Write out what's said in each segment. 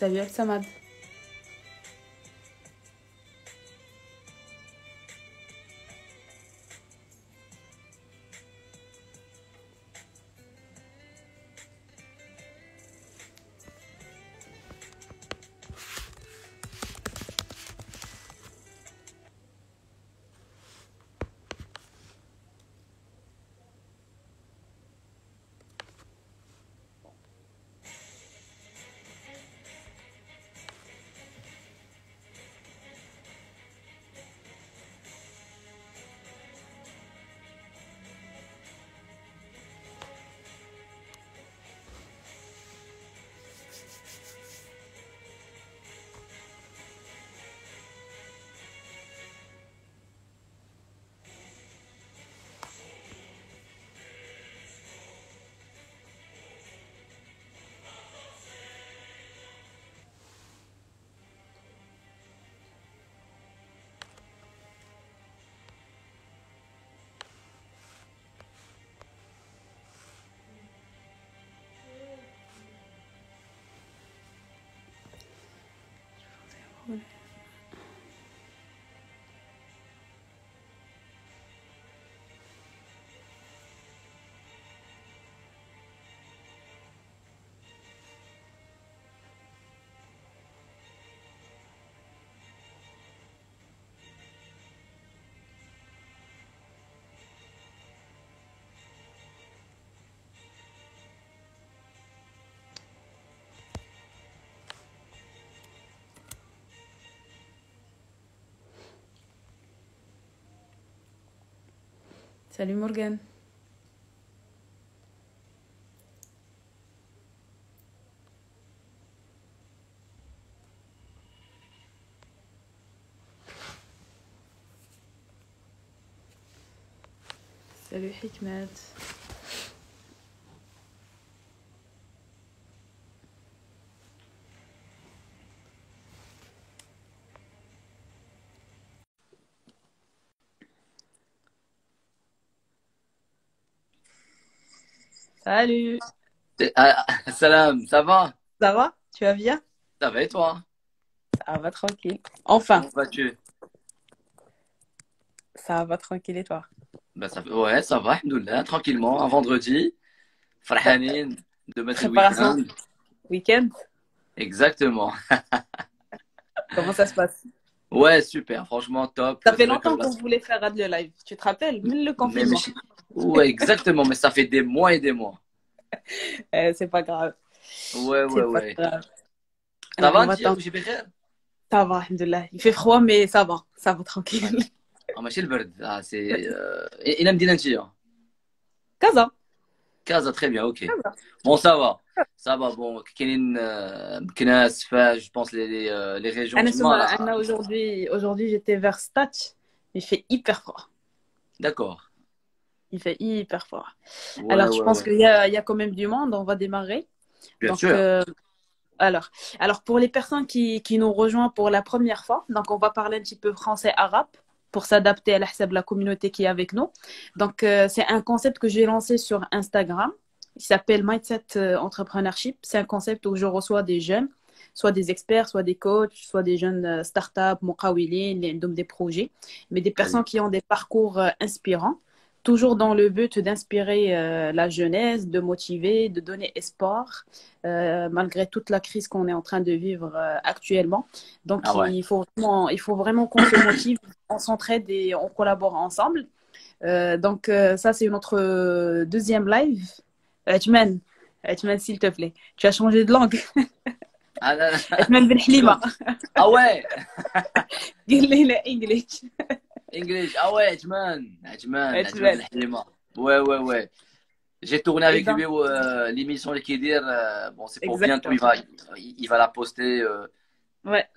Salut Al-Samad. Salut Morgan. Salut Hikmet. Salut. Salam, ça va? Ça va? Tu vas bien? Ça va et toi? Ça va tranquille. Enfin, Comment vas-tu? ça va tranquille et toi? Ouais, ça va, alhamdoulilah, tranquillement, un vendredi, Ta farhanin, de mettre le préparation week-end. week-end? Exactement. Comment ça se passe? Ouais, super, franchement, top. Ça fait C'est vrai que longtemps là, qu'on voulait faire le live. Tu te rappelles? Même le mais, confinement. ouais, exactement, mais ça fait des mois et des mois. C'est pas grave. Ouais, ouais, C'est pas ouais. grave. Ça Alors, va, on va Antia? t'en... J'ai bien. Ça va, alhamdoulilah. Il fait froid, mais ça va. Ça va Ah, tranquille. ماشي البرد. c'est إلى مدينة أنتيا. Casa. Casa, très bien, ok. Casa. Bon, ça va. Ça va, bon, كاينين كناس je pense les régions تما. Aujourd'hui, j'étais vers Stach. Il fait hyper froid. D'accord. Il fait hyper froid. Ouais, Alors, je ouais, pense ouais. qu'il y a quand même du monde. On va démarrer. Bien Donc, sûr. alors, pour les personnes qui nous rejoignent pour la première fois, donc on va parler un petit peu français-arabe pour s'adapter à la communauté qui est avec nous. Donc, c'est un concept que j'ai lancé sur Instagram. Il s'appelle Mindset Entrepreneurship. C'est un concept où je reçois des jeunes, soit des experts, soit des coachs, soit des jeunes startups, mouqawilin, donc des projets, mais des Très bien. personnes qui ont des parcours inspirants, toujours dans le but d'inspirer la jeunesse, de motiver, de donner espoir malgré toute la crise qu'on est en train de vivre actuellement. Donc, Ah ouais. il faut vraiment qu'on se motive, on s'entraide et on collabore ensemble. Donc, ça, c'est notre deuxième live. Atman, Atman, s'il te plaît. Tu as changé de langue. Ah, là, là. Atman Ben Halima. شوف. Ah ouais. قل لي لا English. English. Ah ouais, Ajman. Ajman. Ajman Atman. Ben Halima. Ouais, ouais, ouais. J'ai tourné Et avec lui donc, l'émission Les Kidir. Bon, c'est pour bientôt. exactement. Il va la poster. Ouais.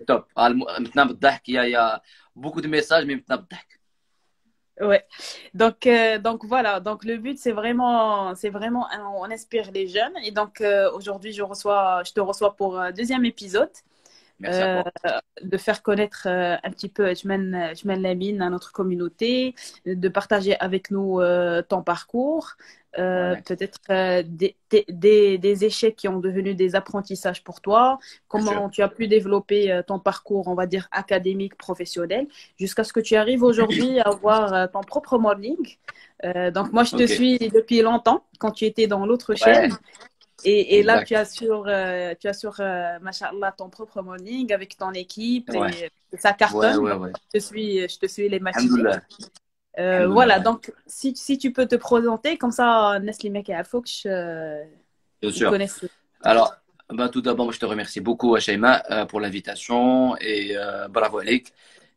Top. Maintenant, بالضحك. Il y a beaucoup de messages, mais maintenant, بالضحك. Ouais. Donc voilà. Donc le but, c'est vraiment, on inspire les jeunes. Et donc aujourd'hui, je te reçois pour un deuxième épisode. Merci à euh, toi. de faire connaître un petit peu Ajman Lamine à notre communauté, de partager avec nous ton parcours, Ouais, peut-être des échecs qui ont devenu des apprentissages pour toi, bien sûr. comment tu as pu développer ton parcours, on va dire, académique, professionnel, jusqu'à ce que tu arrives aujourd'hui à avoir ton propre morning. Donc moi, je te Ok. suis depuis longtemps, quand tu étais dans l'autre Ouais, chaîne. Et là, exact. Machallah, ton propre morning avec ton équipe Ouais, et ça ouais, cartonne. ouais, Donc, ouais. je te suis les matinées. Alhamdoulilah. Alhamdoulilah, Voilà, ouais. donc si tu peux te présenter, comme ça, Nestlé Mek et Alfoksh, Bien ils sûr. connaissent. Alors, ben, tout d'abord, moi, je te remercie beaucoup, Shaima, pour l'invitation et bravo, Alik.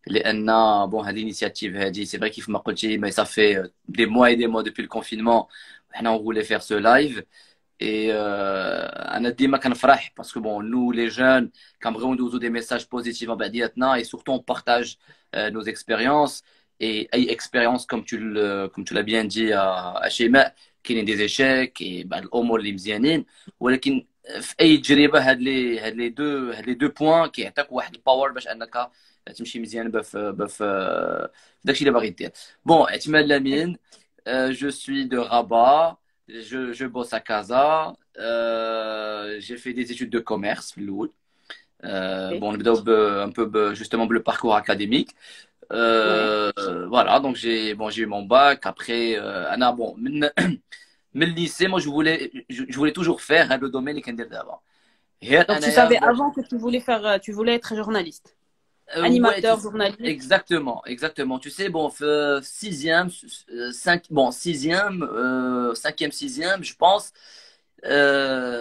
لأن bon l'initiative هذه c'est vrai كيف ما قلتي mais ça fait des mois et des mois depuis le confinement احنا on voulait faire ce live et انا ديما كنفرح parce que bon nous les jeunes كنبغيو ندوزو des messages positifs en بعضياتنا et surtout on partage nos expériences et اي expérience comme tu l'as bien dit à شيماء كاينين des échecs et بعض الامور اللي مزيانين ولكن في اي تجربه هاد لي دو بوين كيعطيك واحد الباور باش انك تمشي مزيان باف داكشي اللي باغي دير بون اعتماد لامين je suis de Rabat je bosse à Casa j'ai fait des études de commerce في الاول Ok. bon نبداو un peu justement le parcours académique Ouais. voilà donc j'ai eu mon bac après انا bon من le lycée moi je voulais toujours faire le domaine اللي كندير دابا غير Donc, tu انايا savais avant que tu voulais être journaliste, Ouais, animateur, journaliste. exactement, exactement. Tu sais, bon, sixième, bon, sixième, cinquième, sixième, je pense.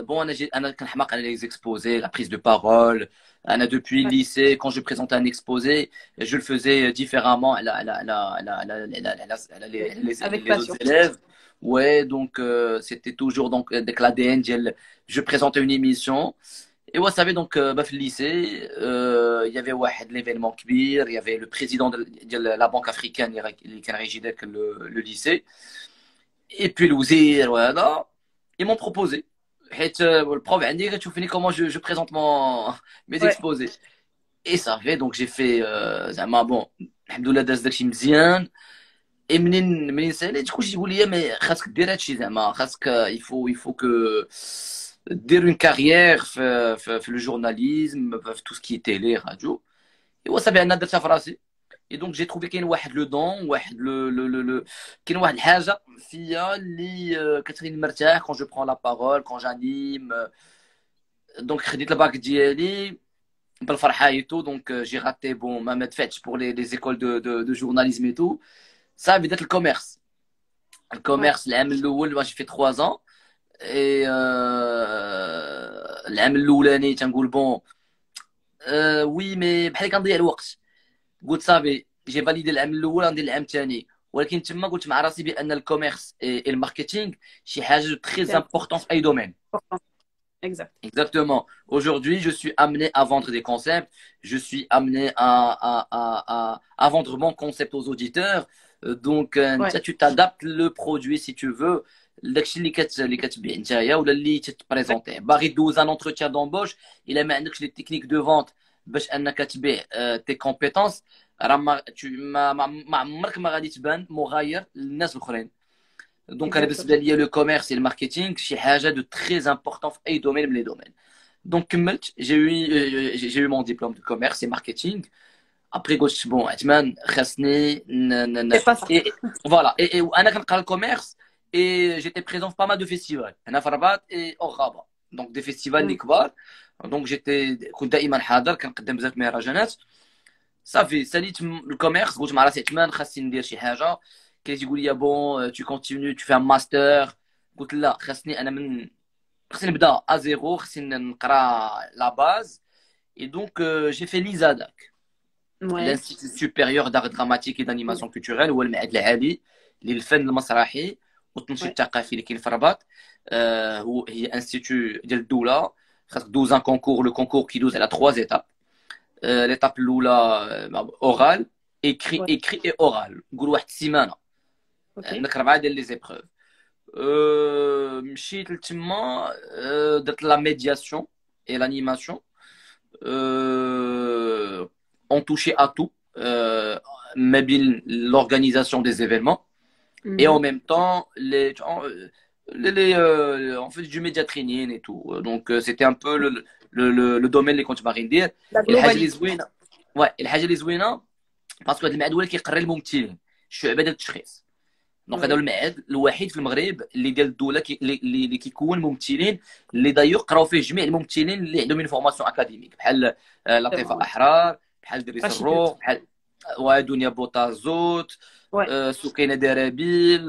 Bon, on a les exposés, la prise de parole. On a depuis le Ouais. lycée, quand je présentais un exposé, je le faisais différemment. Avec Les autres passion. élèves. Ouais, donc c'était toujours donc avec l'ADN. Je présentais une émission. Et vous savez, donc, bah, في lycée, il y avait واحد l'événement كبير, il y avait le président de la Banque africaine اللي كان ريجي ذاك le lycée, et puis الوزير voilà, ils m'ont proposé. حيت le prof عندي كتشوفني comment je présente mes Ouais. exposés. Et ça fait, donc j'ai fait, زعما bon, الحمد لله داز داكشي مزيان. Et منين ساليت شكون يقول لي mais خاصك دير هادشي زعما خاصك il faut que دير une carrière في le journalisme في tout ce qui est télé radio et وصافي انا درتها في راسي et donc j'ai trouvé كاين واحد لو دون واحد كاين واحد الحاجه فيا اللي كتخليني مرتاح quand je prends la parole quand j'anime donc خديت الباك ديالي بالفرحه et tout donc j'ai raté bon ما دفعتش pour les écoles de journalisme et tout ça بدات الكوميرس Ouais. الكوميرس العام الاول moi j'ai fait 3 ans et العام الاولاني تنقول بون وي مي بحال كنضيع الوقت قلت صافي جي فاليدي العام الاول غندير العام الثاني ولكن تما قلت مع راسي بان الكوميرس اي الماركتينغ شي حاجه C'est تري امبورطون في اي دومين. important. Exact. Exactement. Aujourd'hui, je suis amené à vendre des concepts. Je suis amené à vendre mon concept aux auditeurs. Donc, Ouais. tu t'adaptes le produit si tu veux. داكشي اللي كتبيع نتايا ولا اللي تتبريزونتي باغي دوز ان entretien d'embauche الا ما عندكش لي تكنيك دو فونت باش انك تبيع تي كومبيتونس راه ما عمرك ما غادي تبان مغاير للناس الاخرين. Donc, انا بالنسبه Exactement. ليا لو كوميرس et le marketing شي حاجه دو تري امبورطون في اي دومين من لي دومين. Donc, j'ai eu mon diplôme de commerce et marketing. Après, قلت bon, Atman, خاصني C'est pas ça. et voilà. Et أنا كنقرا commerce et j'étais présent في pas mal de festivals. هنا في الرباط et au Rabat. Donc, des festivals اللي Mm. كبار. Donc, كنت دائما حاضر كنقدم بزاف مهرجانات. صافي ساليت الكوميرس قلت مع راسي عثمان خاصني ندير شي حاجه كاين تيقول لي بون تو كونتينيو تو في ان ماستر قلت لا خاصني نبدا ا زيرو خاصني نقرا لا باز et donc j'ai fait l'ISADAC Ouais. l'Institut supérieur d'art dramatique et d'animation culturelle هو المعهد العالي للفن المسرحي والتنشيط Ouais. الثقافي اللي كاين في الرباط هي انستيتو ديال الدوله خاصك دوز ان كونكور لو كونكور كيدوز على 3 étapes. L'étape الاولى اورال Ouais. écrit et oral نقول واحد السيمانه Ok. عندك 4 ديال لي زيبروف مشيت لتما درت لا ميدياسيون et l'animation on touchait à tout ما بين l'organisation des événements et en Mhm. même temps en fait du média training et tout. Donc c'était un peu le domaine اللي كنت باغي ندير. La الحاجه اللي globalité. زوينه الحاجه اللي زوينه باسكو هذا المعهد هو اللي كيقري الممثلين الشعبه ديال التشخيص. دونك هذا هو Oui. المعهد الوحيد في المغرب اللي ديال الدوله اللي كيكون ممثلين اللي دايو قراو فيه جميع الممثلين اللي عندهم من فورماسيون اكاديميك بحال C'est لطيفه bon. احرار بحال دريس Rachid Dut. الروح بحال ودنيا بوطازوت Ouais. سكينه درابيل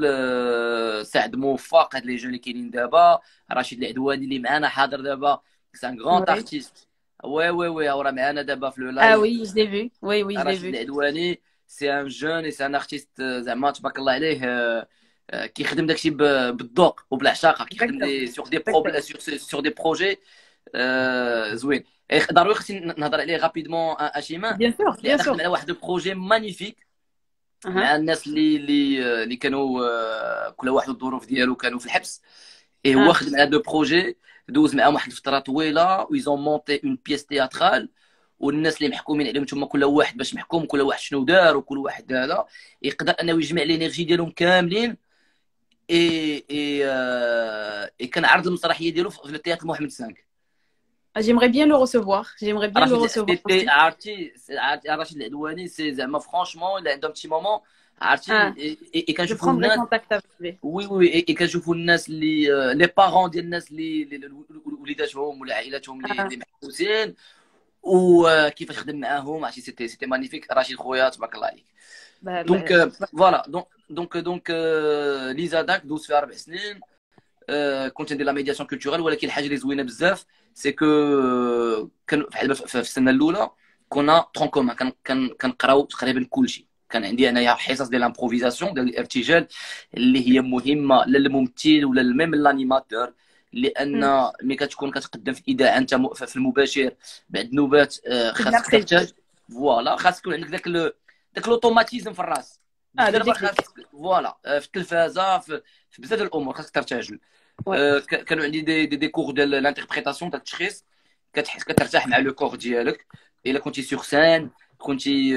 سعد موفق هاد لي جون اللي كاينين دابا رشيد العدواني اللي معانا حاضر دابا سي ان غران Ouais. ارتيست وي راه معانا دابا في لو Ah لايف oui, je l'ai vu. Oui, oui, je l'ai رشيد vu. العدواني سي ان جون اي سي ان ارتيست زعما تبارك الله عليه كيخدم داكشي بالذوق وبالعشاقه كيخدم Exactement. دي سور دي Exactement. سور دي بروجي زوين ضروري خصني نهضر عليه رابيدمون اشيماء Bien sûr, bien لان خدم sûr. على واحد البروجي مانيفيك Uh-huh. مع الناس اللي كانوا كل واحد الظروف ديالو كانوا في الحبس اي هو Ah, خدم على دو بروجي دوز معاهم واحد الفتره طويله ويزون مونتي اون بيس تياترال والناس اللي محكومين عليهم تما كل واحد باش محكوم كل واحد شنو دار وكل واحد هذا يقدر انه يجمع لينيرجي ديالهم كاملين اي كان عرض المسرحيه ديالو في التياتر محمد سانك j'aimerais bien le recevoir. J'aimerais bien le رشيد recevoir سيتي aussi. عرفتي رشيد العدواني سي زعما فرانشمون الا عندهم شي مومون عرفتي Ah, je كنشوفوا prendrai الناس contact avec lui. وي كنشوفوا الناس اللي لي بارون ديال الناس اللي وليداتهم ولا عائلاتهم Ah, اللي محبوسين وكيفاش خدم معاهم عرفتي سيتي مانيفيك رشيد خويا تبارك الله عليك دونك فوالا دونك ليزا داك دوز فيها 4 سنين كنت ندير لا ميدياسيون كولتورال ولكن الحاجه اللي زوينه بزاف سي كو كان في السنه الاولى كنا ترون كومان كنقراو تقريبا كلشي كان عندي انايا حصص ديال الامبروفيزاسيون ديال الارتجال اللي هي مهمه لا للممثل ولا ميم لانيماتور لان ملي كتكون كتقدم في الاذاعه انت في المباشر بعد نوبات خاصك تحتاج فوالا خاصك يكون عندك داك الاوتوماتيزم في الراس ah, le دابا déclic. خاصك فوالا في التلفازه في بزاف ديال الامور خاصك ترتجل Ouais. كانوا عندي دي كور ديال لانتربريتاسيون تاع التشخيص كتحس كترتاح مع لو كور ديالك الا كنتي سور سين كنتي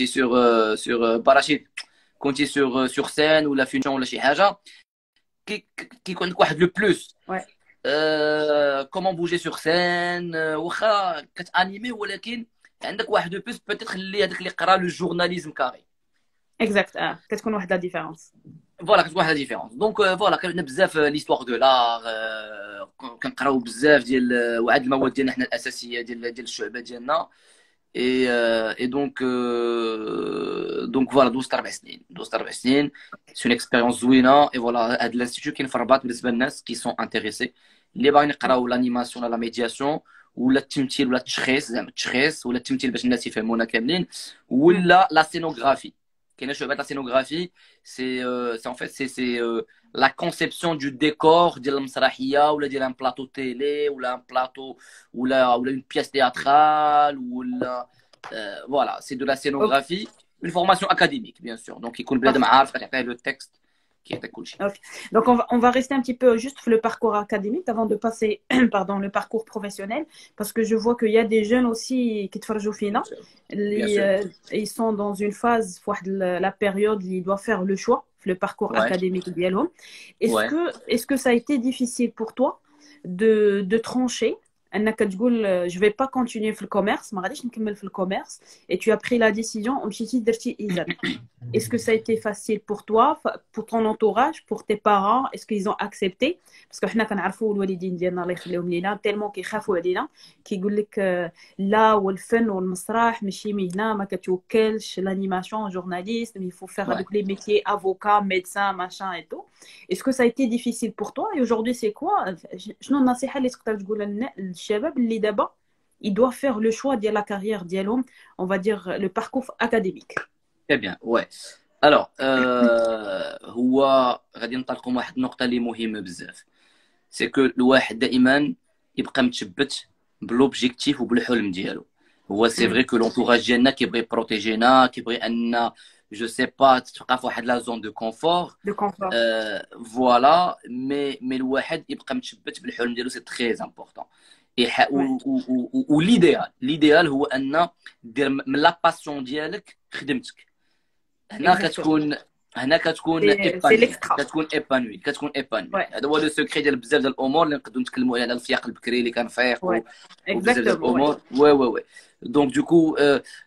سور باراشيت كنتي سور سين ولا فينشون ولا شي حاجه كيكون عندك واحد لو بلوس Ouais. كومون بوجي سور سين واخا كتانيمي ولكن عندك واحد لو بلوس بوتيت خلي هذاك اللي قرا لو جورناليزم كاري Exact. Ah, كتكون واحد la différence. فوالا كتكون واحد لا ديفيرونس دونك فوالا كان عندنا بزاف ليستوار دو لار كنقراو بزاف ديال وعاد المواد ديالنا حنا الاساسيه ديال الشعبه ديالنا اي دونك فوالا دوزت 4 سنين سي اون اكسبيريونس زوينه اي فوالا هاد الانستيتيو كاين في الرباط بالنسبه للناس كي سون انتريسي اللي باغيين يقراو لانيماسيون ولا لا ميدياسيون ولا التمثيل ولا التشخيص زعما التشخيص ولا التمثيل باش الناس يفهمونا كاملين ولا لا سينوغرافي كاينه شعبه لا سينوغرافي سي en fait c'est la conception du décor ديال المسرحيه ولا ديال ان بلاطو تيلي ولا ان بلاطو ولا une pièce théâtrale ولا voilà c'est de la Ok. scénographie une formation académique bien sûr donc يكون بنادم Parfait. عارف كتعطيه لو تكست كيعطيك كلشي Ok. Donc, on va rester un petit peu juste le parcours académique avant de passer, pardon, le parcours professionnel, parce que je vois qu'il y a des jeunes aussi qui te font fina. bien sûr Ils sont dans une phase, la période où ils doivent faire le choix, le parcours ouais académique ديالهم. ouais Est-ce que ça a été difficile pour toi de trancher انك تقول je vais pas continuer في الكوميرس ما غاديش نكمل في الكوميرس et tu as pris la décision ومشيتي درتي إيزان. Est-ce que ça a été facile pour toi, pour ton entourage, pour tes parents? Est-ce qu'ils ont accepté? Parce que حنا كنعرفوا الوالدين ديالنا الله يخليهم لينا تيلمون كيخافوا علينا كيقول لك لا والفن والمسرح ماشي مهنه ما كتوكلش l'animation journaliste il faut faire ouais avec les métiers avocat médecin machin et tout. Est-ce que ça a été difficile pour toi et aujourd'hui c'est quoi شنو النصيحه اللي تقدر تقول للشباب اللي دابا ils doivent faire le choix ديال la carrière ديالهم on va dire le parcours académique. très bien ouais alors هو غادي نطلقوا واحد النقطه اللي مهمه بزاف سي كو الواحد دائما يبقى متشبت بلوبجيكتيف وبالحلم ديالو هو سي فري كو لونتوراج ديالنا كيبغي بروتيجينا كيبغي ان جو سي با تبقى في واحد لا زون دو كونفور De confort. فوالا مي الواحد يبقى متشبت بالحلم ديالو سي تري امبورطون Ouais. ليديال هو ان دير من لا باسيون ديالك خدمتك هنا Exactement. كتكون هنا كتكون c'est ايبانوي، l'extra. كتكون ايبانوي. Ouais, هذا هو لو سكري ديال بزاف ديال الامور اللي نقدروا نتكلموا على الفياق البكري اللي كنفيق ouais, وبزاف ديال exactement, ouais. الامور. وي وي وي. دونك دوكو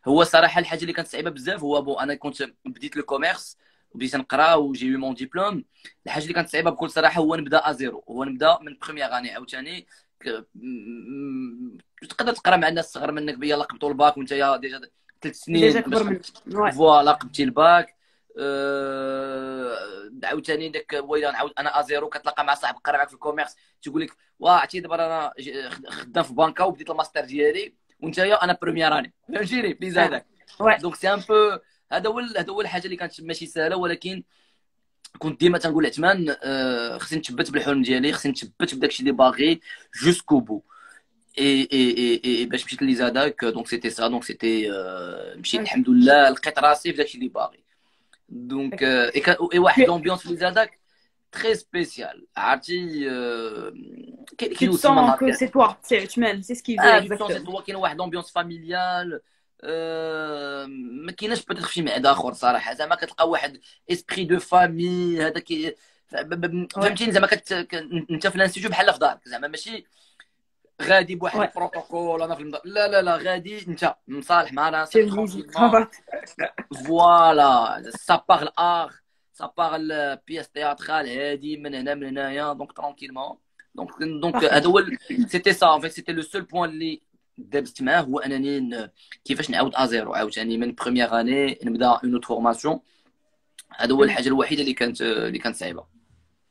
هو صراحه الحاجه اللي كانت صعيبه بزاف هو بون انا كنت بديت لو كوميرس وبديت نقرا وجي يو مون ديبلوم. الحاجه اللي كانت صعيبه بكل صراحه هو نبدا ازيرو، هو نبدا من بروميير اني عاوتاني. تقدر تقرا مع الناس صغر منك بيا لقبتوا الباك وانت ديجا 3 سنين Déjà باش كبر منك. Ouais, فوالا قبتي الباك. عاوتاني داك ويلا نعاود انا ازيرو كتلاقى مع صاحب قرا معاك في الكوميرس تيقول لك واه عرفتي دابا انا خدام في بانكا وبديت الماستر ديالي وانت انا بروميير اني فهمتيني بليز ah, هذاك. ouais. دونك سي ان بو هذا هو الحاجه اللي كانت ماشي سهله، ولكن كنت ديما تنقول لعثمان خصني نثبت بالحلم ديالي، خصني نثبت بداك الشيء اللي باغي جوسكو بو. اي باش مشيت ليزاداك دونك سيتي سا دونك سيتي مشيت Ok. الحمد لله لقيت راسي في داك الشيء اللي باغي. دونك اي واحد Tu, لومبيونس في ليزاداك تري سبيسيال عرفتي. كاين tu te يسمى sens نهار que c'est toi, c'est ce qu'il veut اه تو سي exactement. هو كاين واحد لومبيونس فاميليال. ما كايناش بيتيت في شي معدا اخر صراحه، زعما كتلقى واحد اسبري دو فامي هذاك Ouais, فهمتيني زعما انت في الانستيتيو بحال في دارك، زعما ماشي غادي بواحد ouais. البروتوكول انا في المدار. لا لا لا، غادي انت مصالح مع C'est راسك une visite. ترونكيلمون. فوالا سا باغ ار، سا باغ بياس تياترال هادي من هنا من هنايا دونك ترونكيلمون. دونك Parfait. هذا هو سيتي سا ان فيت سيتي لو سول بوين اللي دابزت معاه هو انني كيفاش نعاود ازيرو عاوتاني من بروميير اني نبدا اون اوت فورماسيون. هذا هو Mm. الحاجه الوحيده اللي كانت صعيبه.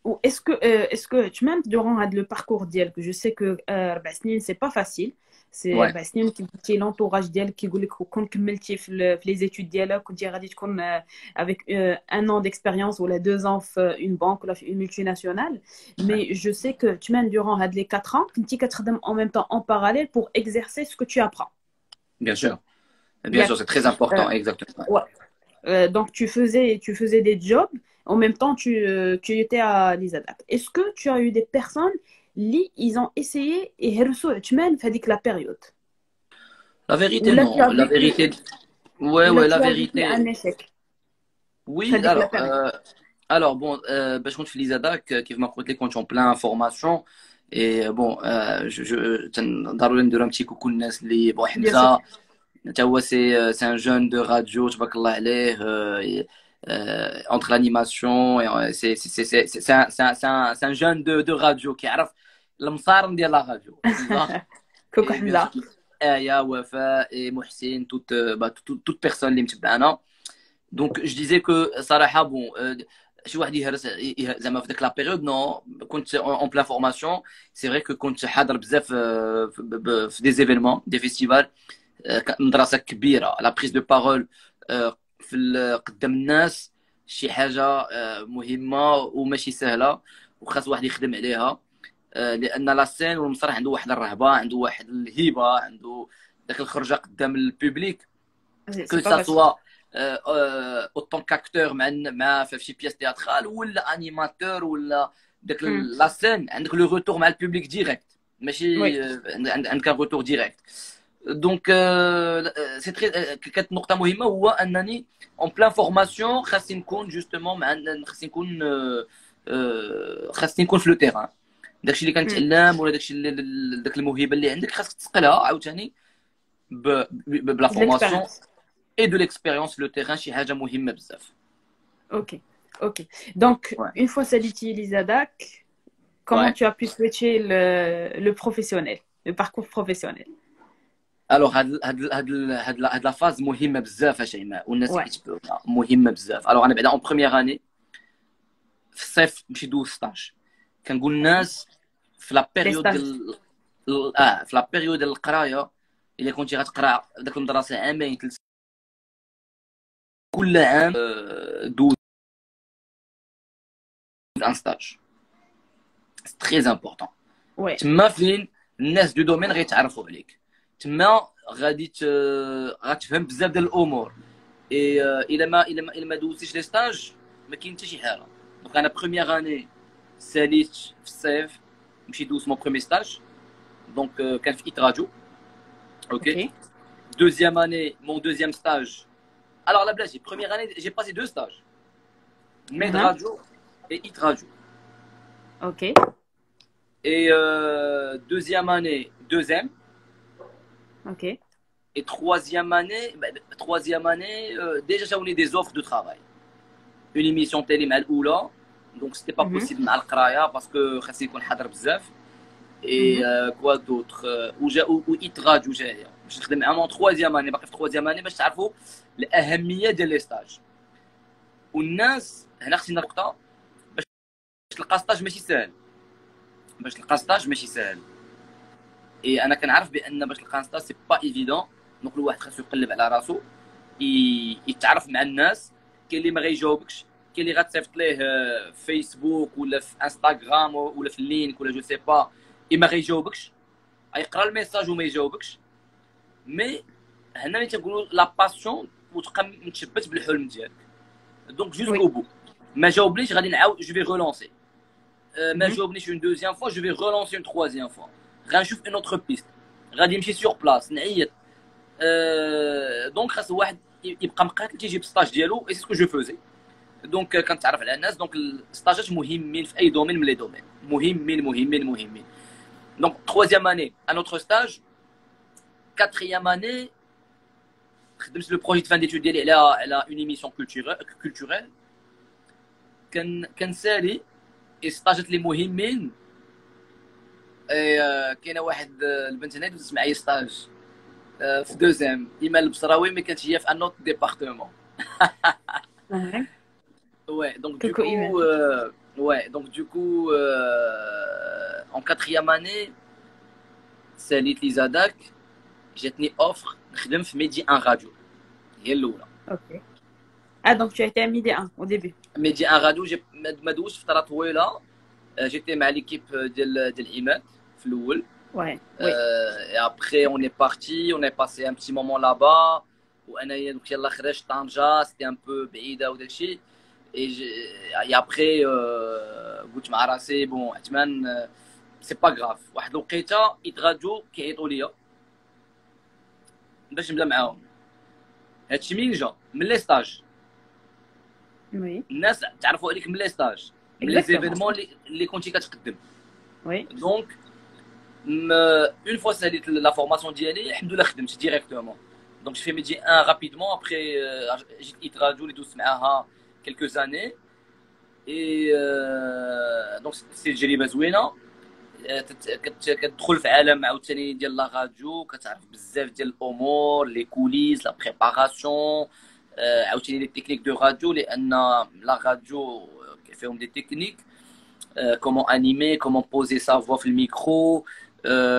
Ou est-ce que tu m'aimes durant le parcours d'IEL, que je sais que 4 سنين c'est pas facile, c'est Ouais. 4 سنين qui l'entourage d'IEL qui يقول لك كون كملتي في les études ديالك كنتي غادي تكون avec 1 an d'expérience ou 2 ans في une banque ou une multinationale, mais je sais que tu m'aimes durant les 4 ans كنتي كتخدم en même temps en parallèle pour exercer ce que tu apprends. Bien sûr, bien sûr, ياك c'est très important, exactement. ouais. Donc, tu faisais des jobs, en même temps, tu étais à l'ISADAC. Est-ce que tu as eu des personnes, ils ont essayé et tu m'as fait la période? La Ou vérité, là, tu non. as La vécu, vérité, ouais, ou là, ouais, tu la as vécu un vérité. échec. Oui, Fait la période. alors bon, باش كنت في ليزاداك كيف ما قلت لك كنت اون بلان فورماسيون. اي بون ضروري ندير ان بتي كوكو الناس اللي بون Bien sûr. حمزه حتى هو سي ان جون دو راديو تبارك الله عليه. entre l'animation c'est un jeune de radio كيعرف المصارم ديال لا راديو حمزه. كوكو et bien sûr حمزة. آية وفاء et محسن toute personne اللي متبعنا. دونك جو ديزي كو صراحه بون شي واحد يهرس زعما في ديك لا بيريود نو كنت اون بلان فورماسيون. سي فري كو كنت حاضر بزاف في دي زيفينمون دي فيستيفال. مدرسه كبيره لا بريز دو بارول قدام الناس شي حاجه مهمه وماشي سهله وخاص واحد يخدم عليها. لان لا سين والمسرح عنده واحد الرهبه، عنده واحد الهيبه، عنده داك الخرجه قدام البوبليك C'est كو pas سا facile. سوا اوتون كاكتور مع في شي بياس تياترال ولا انيماتور ولا داك Hmm. لا سين عندك لو روتور مع البوبليك ديريكت ماشي Oui. عندك ان روتور ديريكت. دونك سي تري كانت نقطه مهمه هو انني اون بلان فورماسيون خاصني نكون جوستومون خاصني نكون في لو تيران. داكشي اللي Hmm. كنتعلم ولا داكشي داك الموهبه اللي عندك خاصك تسقلها عاوتاني بلا De فورماسيون l'expérience. et de l'expérience في لو تيران شي حاجه مهمه بزاف. Ok. Ok. Donc, Ouais. une fois ça utilisé à DAC, comment Ouais. tu as pu switcher le professionnel, le parcours professionnel? الوغ هاد لا فاز مهمه بزاف شيماء والناس اللي Ouais. كيتبعونا مهمه بزاف. الوغ انا بعدا اون بروميير اني في الصيف نمشي ندوز ستاج. كنقول الناس في لا Les بيريود stages. ديال في لا بيريود ديال القرايه الا كنتي غتقرا داك المدرسه عامين 3 كل عام دوز ان ستاج. سي تري امبورطون. Ouais. تما فين الناس دو دومين غيتعرفوا عليك، تما غتفهم بزاف ديال الامور. اي الا ما دوزتيش لي ستاج ما كاين حتى شي حاجه. دونك انا بروميير اني ساليت في الصيف نمشي دوز مون بروميير ستاج. دونك كان في ايت راديو. اوكي. Ok. Deuxième année, mon deuxième stage. Alors, la blague, première année, j'ai passé 2 stages. Med Radio et Hit Radio. Ok. Et deuxième année, deuxième. Ok. Et troisième année, déjà j'ai eu des offres de travail. Une émission télé مع الأولى. Donc c'était pas possible مع القراية parce que خاص يكون حاضر بزاف. Et quoi d'autre ou Hit Radio جايه باش نخدم معاهم troisième année باقي في troisième année باش تعرفوا الأهمية ديال لي ستاج. والناس هنا خصني نقطة باش تلقى ستاج ماشي سهل. باش تلقى ستاج ماشي سهل. اي انا كنعرف بان باش تلقى ستاج سي با ايفيدون. دونك الواحد خاصو يقلب على راسو يتعرف مع الناس. كاين اللي ما غيجاوبكش، كاين اللي غتصيفط ليه في فيسبوك ولا في انستغرام ولا في اللينك ولا جو سي با ما غيجاوبكش، غيقرا الميساج وما يجاوبكش. مي هنا اللي تنقولوا لا باسيون وتبقى متشبت بالحلم ديالك. دونك جوسكو بو ما جاوبنيش غادي نعاود جو في ريلونسي. ما جاوبنيش اون دوزيام فوا جو في ريلونسي اون تروازيام فوا. غنشوف اون اوتر بيست، غادي نمشي سور بلاص نعيط. دونك خاص واحد يبقى مقاتل تيجيب ستاج ديالو. اي سكو جو فوزي. دونك كنتعرف على الناس. دونك الستاجات مهمين في اي دومين من لي دومين، مهمين. دونك troisième année un autre stage. quatrième année خدمت لو بروجي دو فان ديتود ديالي على اون ايميسيون كولتوريل. كنسالي ستاجات لي مهمين. كاينه واحد البنت هنا دوزت معايا ستاج في دوزيام ايمان البصراوي، مي كانت هي في ان اوت ديبارتمون. Ouais, donc du coup, en quatrième année, ساليت لي زاداك جاتني اوفر نخدم في ميدي ان راديو. هي الاولى. Ok. Ah, donc tu as été à midi 1 au début. ميدي ان راديو ما دوزت فتره طويله. جيتي مع ليكيب ديال ايمان في الاول. Ouais. Et après on est parti, on est passé un petit moment là-bas. وانايا دوك يلاه خرجت طنجه، سيتي ان بو بعيده وداك الشيء. et après قلت مع راسي بون عثمان سي با غراف. واحد الوقيته يتغادوا كيعيطوا ليا باش نبدا معاهم. هادشي منين جا؟ من لي ستاج. Oui. الناس تعرفوا عليك من لي ستاج، من لي زيفينمون اللي كنتي كتقدم. Oui. دونك اون فوا ساليت لا فورماسيون ديالي الحمد لله خدمت ديريكتومون. دونك جي في ميدي ان رابيدمون. ابخي جيت يتغادوا اللي دوزت معاها quelques années. Et donc سي تجربه زوينه. كتدخل في عالم عاوتاني ديال لا راديو، كتعرف بزاف ديال الامور، لي كوليس، لا بريباراسيون، عاوتاني لي تكنيك دو راديو، لان لا راديو فيهم دي تكنيك. كومون انيمي، كومون بوزي سا فوا في الميكرو،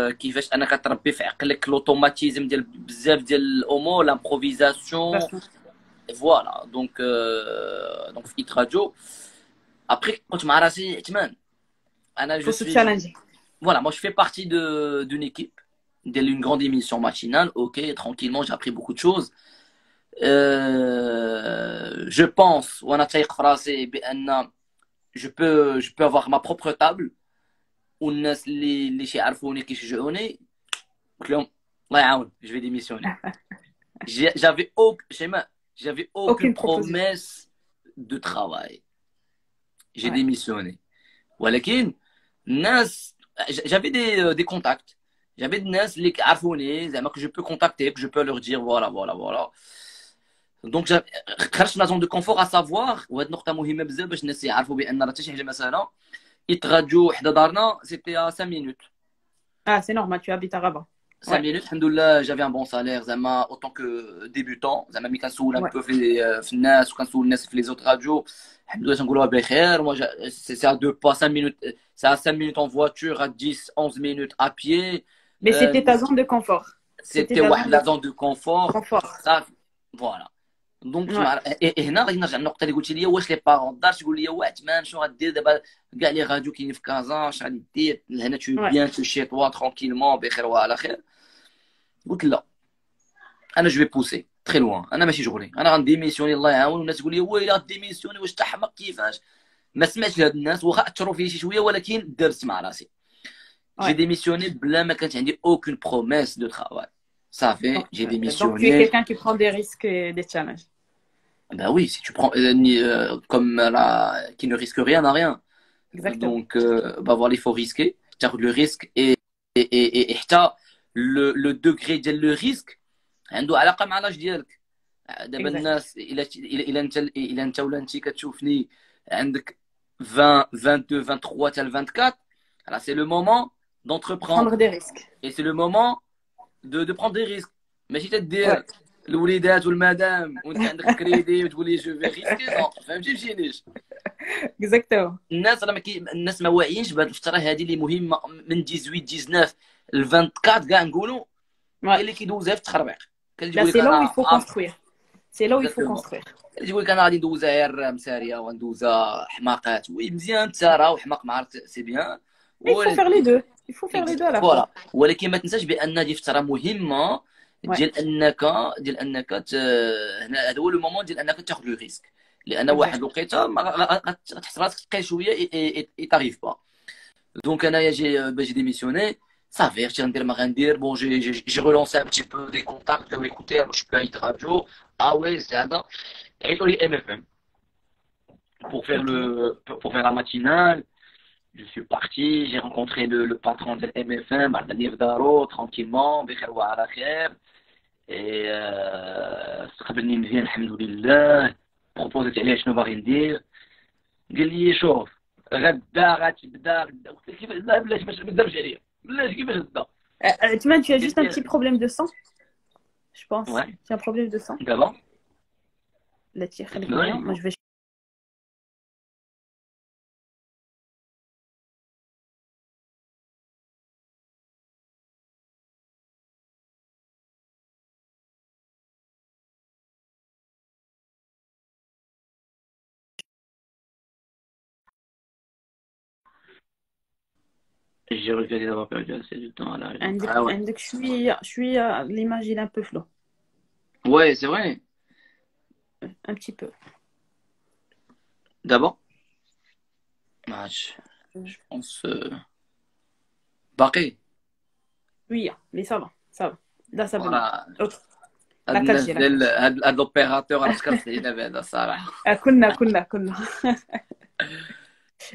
كيفاش انا كتربي في عقلك لوتوماتيزم ديال بزاف ديال الامور، لامبروفيزاسيون. Voilà, donc في Hit Radio. Après, quand مع راسي عثمان انا je suis voilà, moi je fais partie d'une équipe d'une grande émission matinale. Ok, tranquillement, j'ai appris beaucoup de choses. Je pense وانا تايق في راسي بان je peux avoir ma propre table. والناس اللي يعرفوني كيشجعوني قلت لهم الله يعاون je vais démissionner. J'avais aucune promesse de travail. J'ai démissionné. ولكن الناس j'avais des contacts. J'avais des ناس اللي عرفوني زعما que je peux contacter, que je peux leur dire voilà. Donc خرجت من la zone de confort à savoir. وهاد النقطة مهمة بزاف باش الناس يعرفوا بأن راه حتى شي حاجة ما سهلة. يتغادوا حدا دارنا c'était à 5 minutes. Ah, c'est normal, tu habites à Rabat. 5 minutes, alhamdoulilah, j'avais un bon salaire, zama, autant que débutant. Zama, mi kansoul un peu في الناس وكنسول الناس في les autres radios. Alhamdoulilah, j'nقولوا بخير. Moi, c'est à 2 pas, 5 minutes. C'est à 5 minutes en voiture, à 10, 11 minutes à pied. Mais c'était ta zone de confort. C'était la zone de confort. Ça, voilà. دونك هنا غادي نرجع للنقطه اللي قلتي لي واش لي بارون دار تقول لي عثمان شنو غدير دابا كاع لي راديو كاينين في كازا اش غادي دير هنا تو بيان تو شي توا ترونكيلمون بخير وعلى خير. قلت لا انا جو في بوسي تري لوان، انا ماشي شغلي، انا غنديميسيوني الله يعاون. والناس تقول لي ويلي ديميسيوني واش تحمق كيفاش. ما سمعتش لهاد الناس واخا اثروا فيا شي شويه ولكن درت مع راسي. جي démissionné بلا ما كانت عندي aucune promesse de travail. صافي جي démissionné. Donc tu es quelqu'un qui prend des risques et des challenges. Ben oui, si tu prends comme qui ne risque rien n'a rien. Exactement. Donc, bah voilà, il faut risquer. C'est-à-dire le risque et حتى le degré ديال le risque عنده علاقة مع l'âge ديالك. دابا Exact. الناس الا انت ولا انت كتشوفني عندك 20 22 23 حتى ل 24. Alors c'est le moment d'entreprendre Prendre des risques. et c'est le moment de prendre des risques. ماشي Ouais. تدير الوليدات والمدام وانت عندك كريدي وتقول لي جو في ريسكي نو فهمتي مشينيش. Exactement. الناس ما واعيينش بهذه الفتره هذه اللي مهمه من 18 19 ل 24 كاع نقولوا. Ouais. كاين اللي كيدوزها في التخربيق. كاين اللي Là, يقول لك c'est là où il انا faut construire. C'est là où il faut اكزاكتومون. construire. كاين اللي يقول لك انا غادي ندوزها غير مساريه وندوزها حماقات. وي مزيان انت راه وحماق ما عرفت سي بيان. Mais il faut faire les ولكن deux. Il faut faire les deux à la fois. فوالا ولكن ما تنساش بان هذه فتره مهمه Ouais. ديال انك هنا هذا هو لو مومون ديال انك تاخذ لو ريسك. لان واحد Exact. الوقيته غتحس راسك تلقى شويه اي تاريف با. دونك انايا j'ai démissionné. صافي اختي غندير ما غندير. بون جي ريلونسي ان بتي بو دي كونتاكت او ايكوتي je peux être radio. Ah ouais c'est هذا عيطوا لي MFM pour faire Ok. pour faire la matinale. Je suis parti, j'ai rencontré le patron de MFM, Abdelif Daro, tranquillement, بخير وعلى خير. Et استقبلني مزيان الحمد لله. بروبوزيت عليه شنو باغي ندير. قال لي شوف غدا غتبدا قلت له كيفاش لا بلاش ما تبداش عليا بلاش كيفاش غدا. Tuman, tu as قال juste un لي petit problème de sang, je pense. ouais Tu as un problème de sang. دابا Là, tu as اسمعوني. Moi, je vais. J'ai regretté d'avoir perdu assez de temps à la raison. عندك Ah ouais. عندك شوية l'image il est un peu flou. Ouais, c'est vrai. Un petit peu. D'abord, ah, je pense باقي. Oui, mais ça va, ça va. Là, ça va mieux. راه Autre. هاد La 4G, الناس la ديال 4G. هاد لوبيراتور راه فكرت علينا بعدا الصراحه. كنا.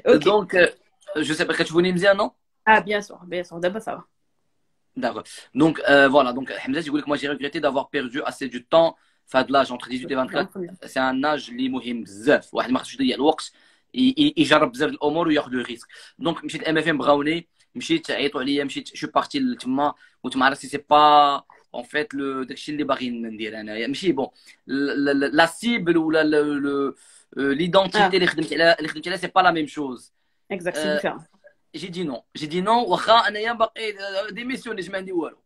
Ok. دونك جو سي با كتشوفوني مزيان نو. Ah, bien sûr. D'abord, ça va. D'accord. Donc voilà, donc Hamza, je voulais que moi j'ai regretté d'avoir perdu assez du temps. Fin de l'âge entre 18 et En 24, premier. c'est un âge اللي مهم بزاف. واحد ما خصوش يضيع الوقت يجرب بزاف الامور وياخذ لو ريسك. دونك مشيت ام اف ام بغاوني. مشيت عيطوا عليا مشيت شو بارتي لتما وتما راسي سي با en fait le داكشي اللي باغي ندير انايا ماشي بون لا سيبل ولا Ah, ليدونتيتي اللي خدمت عليها سي با لا ميم شوز. exact, c'est différent. جي دي نو واخا انايا باقي ديميسيوني ما عندي والو.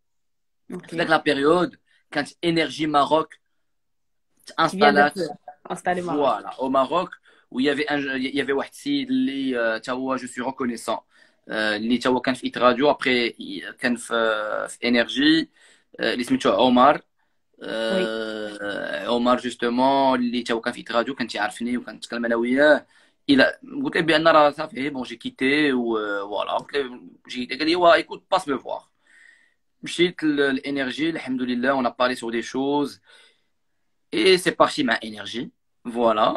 في ذاك Ok. لا بيريود كانت انرجي ماروك Qui vient تانستالات d'être installé au Maroc. فوالا او ماروك. ويافي واحد السيد اللي تا هو جو سوي ريكونيسون اللي تا هو كان في ايت راديو ابري كان في انرجي اللي سميتو عمر. Oui. عمر جوستومون اللي تا هو كان في ايت راديو كان تيعرفني وكنتكلم انا وياه. الى قلت له بان راه صافي بون جي كيتي وفوالا قلت له جي قال لي وا ايكوت باس مي فوار. مشيت l'Énergie, alhamdoulilah, on a parlé sur des choses et c'est parti ma énergie. Voilà.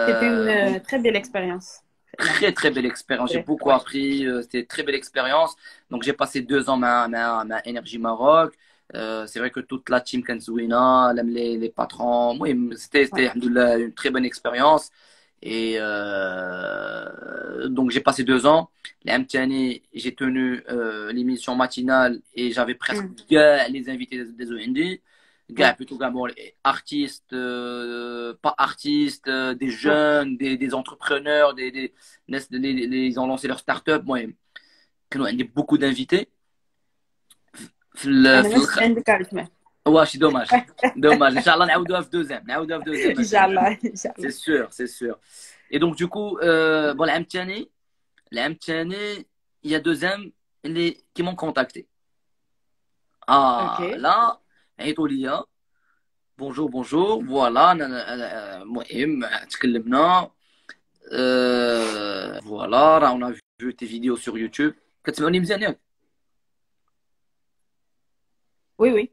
C'était une Donc, très belle expérience. très très belle expérience. J'ai beaucoup Ouais. appris. C'était une très belle expérience. Donc, j'ai passé 2 ans ma énergie Maroc. C'est vrai que toute la team Kanzouina, les patrons, oui, Ouais. alhamdoulilah, une très bonne expérience. Et donc, j'ai passé 2 ans. L'année dernière, j'ai tenu l'émission matinale et j'avais presque Mm. les invités des OND. Gars, Ouais. plutôt gars, bon, artistes, pas artistes, des Ouais. jeunes, des entrepreneurs, ils ont lancé leur start-up. Moi, كانوا عندي beaucoup d'invités. أنا في مش الاخر عندك عارف. واش دوماج ان شاء الله نعاودوها في دوزيام إن شاء الله إن شاء سي الله. سور سي سور. اي دونك دوكو بون العام الثاني il y a 2 ans qui m'ont contacté. Ok. là عيطوا ليا بونجور فوالا المهم تكلمنا فوالا راه on a vu tes vidéos sur YouTube. كتسمعوني مزيان ياك؟ Oui, oui.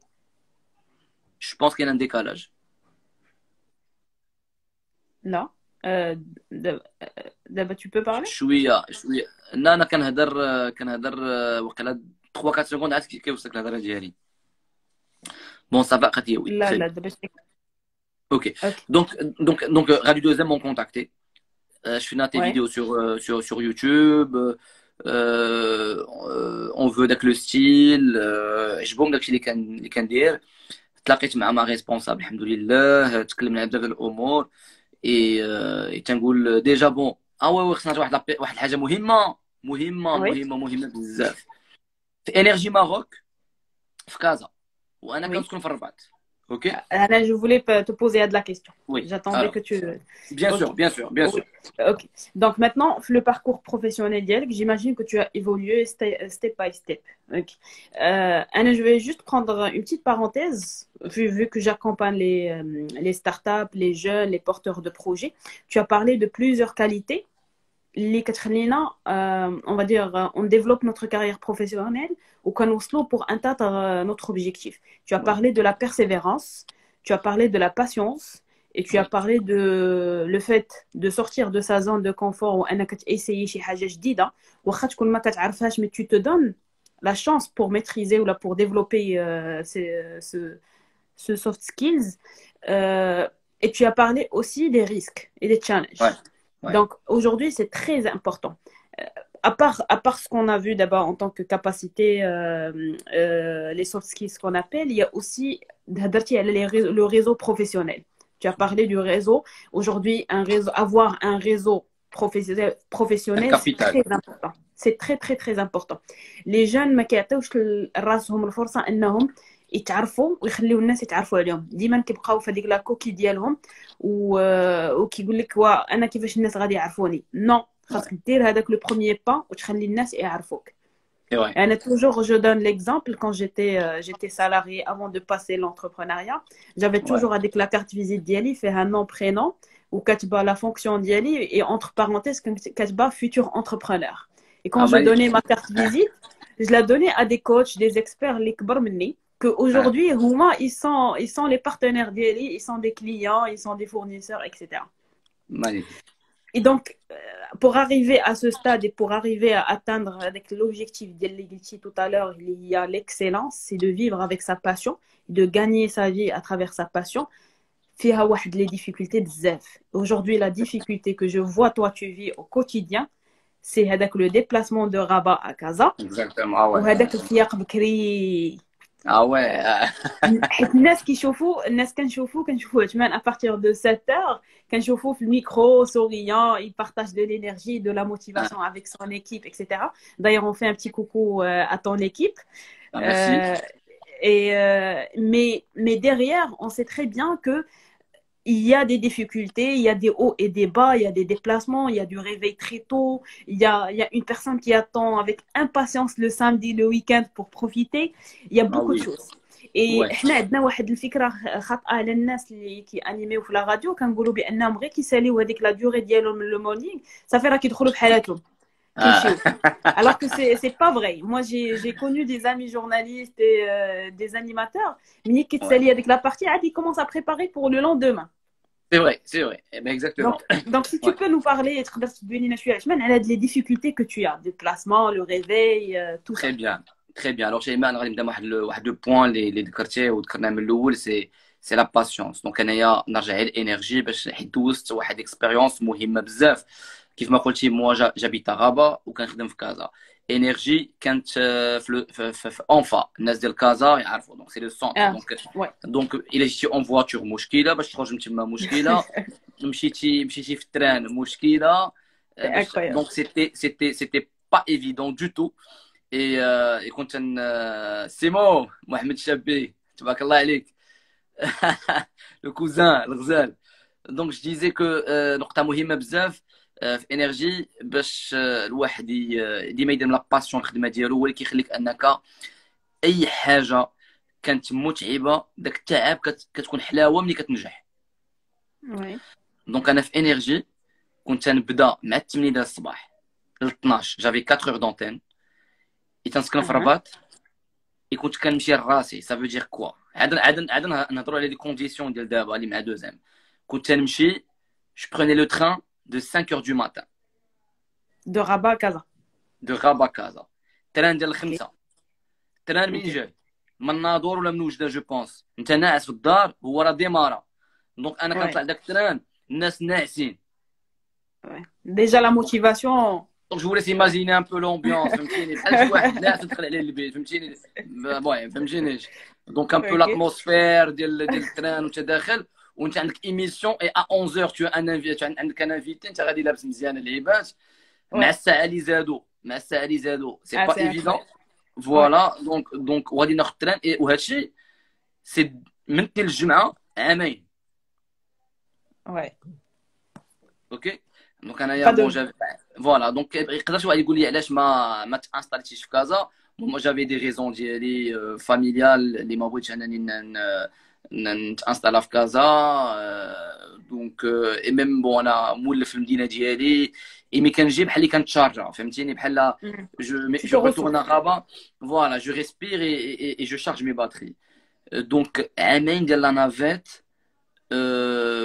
je pense qu'il y a un décalage. là. D'abord, tu peux parler? شويه لا انا كنهضر وقيلا 3 4 سكوند عاد كيوصلك الهضره ديالي بون صافا قضيه وي Là, تري là, بيان d'abord, اوكي ok. donc Radio 2 m'ont contacté. Je fais des Ouais, vidéos sur YouTube. On veut le style. Je bon اللي كندير تلاقيت مع ما ريسبونسابل الحمد لله تكلمنا على بزاف ديال الامور تنقول ديجا بون وي خصنا نهضروا واحد الحاجه oui, مهمه بزاف في انرجي ماروك في كازا وانا oui. كنسكن في الرباط اوكي Alain, je voulais te poser de la question. وي J'attendais alors que tu... bien Ok. sûr bien sûr bien Oui. sûr Ok. Donc maintenant, le parcours professionnel d'Yelk, j'imagine que tu as évolué step by step. Ok. Anna, je vais juste prendre une petite parenthèse, vu que j'accompagne les startups, les jeunes, les porteurs de projets. Tu as parlé de plusieurs qualités. Les Katrina, on va dire, on développe notre carrière professionnelle ou qu'on pour atteindre notre objectif. Tu as ouais parlé de la persévérance, tu as parlé de la patience et tu as ouais parlé de le fait de sortir de sa zone de confort ou essayer chez حاجة جديدة واخا تكون ما كتعرفهاش mais tu te donnes la chance pour maîtriser ou là pour développer ce soft skills. Et tu as parlé aussi des risques et des ouais challenges. ouais Donc aujourd'hui, c'est très important. À part ce qu'on a vu d'abord en tant que capacité, les soft skills qu'on appelle, il y a aussi le réseau professionnel. Tu as parlé du réseau. Aujourd'hui, avoir un réseau un professionnel, c'est capital très important. C'est très, très, très important. Les jeunes ما كيعطيوش راسهم الفرصة انهم يتعرفوا ويخليو الناس يتعرفوا عليهم ديما كيبقاو في هذيك لاكوكي ديالهم وكيقول لك انا كيفاش الناس غادي يعرفوني نو ouais خاصك دير هذاك لو بروميير با وتخلي الناس يعرفوك. et ouais انا toujours je donne l'exemple quand j'étais salarié avant de passer l'entrepreneuriat, j'avais ouais toujours avec la carte visite ديالي فيها nom prénom وكاتبه la fonction ديالي et entre parenthèses كاتبه futur entrepreneur. Et quand ah je donnais magnifique ma carte visite, je la donnais à des coachs, des experts les كبر مني que ah aujourd'hui ils sont les partenaires d'Eli, ils sont des clients, ils sont des fournisseurs, etc. magnifique Et donc, pour arriver à ce stade et pour arriver à atteindre avec l'objectif dit tout à l'heure, il y a l'excellence, c'est de vivre avec sa passion, de gagner sa vie à travers sa passion. فيها واحد les difficultés بزاف. Aujourd'hui, la difficulté que je vois toi tu vis au quotidien, c'est هذاك le déplacement de Rabat à Casa exactement ah ouais وهذاك الفياق بكري. ah ouais حيت الناس كنشوفوه عثمان à partir de 7 heures كنشوفوه في الميكرو souriant, il partage de l'énergie, de la motivation avec son équipe, etc. D'ailleurs, on fait un petit coucou à ton équipe. ah merci Euh, mais derrière, on sait très bien que il y a des difficultés, il y a des hauts et des bas, il y a des déplacements, il y a du réveil très tôt, il y a une personne qui attend avec impatience le samedi, le week-end pour profiter. Il y a ah beaucoup de oui choses. Et ouais حنا عندنا واحد الفكره خاطئه على الناس اللي كيانيميو في لا راديو كنقولوا بانهم غير كيساليو هذيك لا ديوري ديالهم لو مورنينغ صافي راه كيدخلوا بحالاتهم ah كيمشيو. Alors que c'est pas vrai. Moi, j'ai connu des amis journalistes et des animateurs. ملي ouais كيتسالي هذيك لا بارتي عاد ils commencent à préparer pour le lendemain. c'est vrai eh ben Donc, exactement donc, si tu ouais peux nous parler, تقدر تبيني لنا شويه عثمان على les difficultés que tu as, déplacement, le réveil, tout ça. très bien très bien alors شيماء انا غادي نبدا واحد لو بوين اللي ذكرتيه وذكرناه من الاول سي لا باسيونس دونك انايا نرجع على الانرجي باش حيت دوزت واحد اكسبيريونس مهمه بزاف كيف ما قلتي موا جابيت غابه وكنخدم في كازا انرجي كانت في اونفا الناس ديال كازا يعرفوا دونك سي لو سونتر Ah, ouais, دونك الا جيتي اون فواتور مشكله باش تخرج من تما مشكله مشيتي في التران مشكله c'est باش incroyable. دونك سيتي با ايفيدون دو تو اي كنت سيمو محمد الشابي تبارك الله عليك لو كوزان الغزال دونك جو ديزي كو نقطه مهمه بزاف في انرجي باش الواحد ديما يدير من لا باسيون الخدمه ديالو هو اللي كيخليك انك اي حاجه كانت متعبه داك التعب كتكون حلاوه ملي كتنجح Ouais. دونك انا في انرجي كنت نبدا مع 8 ديال الصباح ل 12 جافي 4 اور دونتين تنسكن في Uh-huh. الرباط كنت كنمشي لراسي سافو دير كوا عاد نهضروا على دي كونديسيون ديال دابا اللي مع دوزام كنت نمشي je prenais le train de 5 heures du matin. De Rabat à Casa. De Rabat Casa. Train ديال Ok. 5. تران منين Ok. جاي من الناظور ولا من وجده جو بونس انت ناعس في الدار هو راه ديمارا دونك انا Ouais. كنطلع داك التران الناس ناعسين Ouais. Déjà, la motivation. دونك جو ليس Ouais. ايماجيني ان بو لومبيونس فهمتيني بحال شي واحد ناعس تدخل عليه البيت فهمتيني المهم فهمتينيش دونك ان بو Ok. لاتموسفير ديال التران وانت داخل وانت عندك ايميسيون اي ا 11 تو ان انفيتي عندك ان انفيتي انت غادي لابس مزيان اللعيبات مع Ouais. الساعه اللي زادوا مع الساعه اللي زادوا سي Ah, با c'est ايفيدون incroyable. Ouais. فوالا دونك وغادي ناخذ التران وهذا الشيء سي من تل الجمعه عامين Ouais. اوكي دونك انايا Pas بون de. جافي فوالا دونك يقدر شي واحد يقول لي علاش ما تانستاليتيش في كازا مو جافي دي ريزون ديالي فاميليال اللي ما بغيتش انني نتانستالا في كازا دونك اي ميم بون انا مولف في المدينه ديالي اي مي كنجي بحال اللي كنتشارجا فهمتيني بحال Mm. Tu te جو رetourne à ressources. Rabat voilà je respire et je charge mes batteries دونك عامين ديال لا نافيت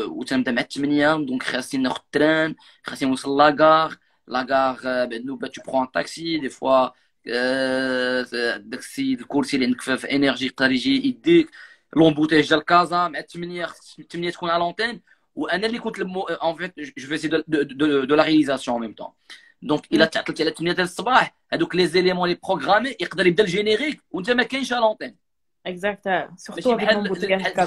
وتنبدا مع 8 دونك خاصني ناخذ التران خاصني نوصل لاكار بعد نوبه تو برون طاكسي دي فوا داك السيد الكرسي اللي عندك في انرجي يقدر يجي يديك لومبوتاج ديال كازا مع 8 تكون على لونتين وانا اللي كنت ان فيت جو في سي دو لا رياليزاسيون ميم طون دونك الا Mm. تعطلت على 8 ديال الصباح هذوك لي زيليمون لي بروغرامي يقدر يبدا الجينيريك وانت ما كاينش على لونتين Exact. Surtout ماشي avec بحال l'embouteillage de Casa.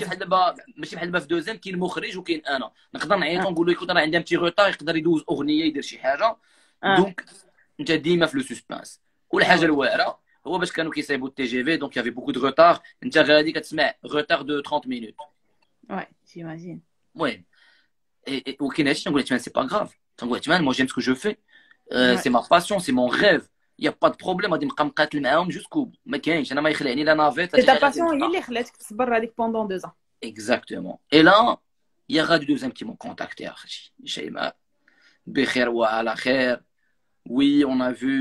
ماشي بحال دابا في دوزيام كاين المخرج وكاين انا نقدر نعيطو نقول له يكون راه عندي بتي روتار يقدر يدوز اغنيه يدير شي حاجه Ah. دونك انت ديما في لو سسبانس Ah والحاجه ouais. الواعره هو باش كانوا كيصايبوا التي جي في دونك يافي بوكو دو روتار انت غادي كتسمع روتار دو 30 مينوت Ouais, j'imagine. المهم وكاين هادشي تنقول عثمان سي با غاف تنقول عثمان مو جيم سكو جو في Ouais. سي ما باسيون سي مون ريف يا با دو بروبليم غادي نبقى مقاتل معاهم جوسكو ما كاينش انا ما يخلعني لا نافيت لا C'est شي ta حاجه غادي passion, نبقى il est خلاتك تصبر هذيك pendant 2 ans. exactement et là il y a des deuxièmes qui m'ont contacté اخي شيماء بخير وعلى خير. Oui, on a vu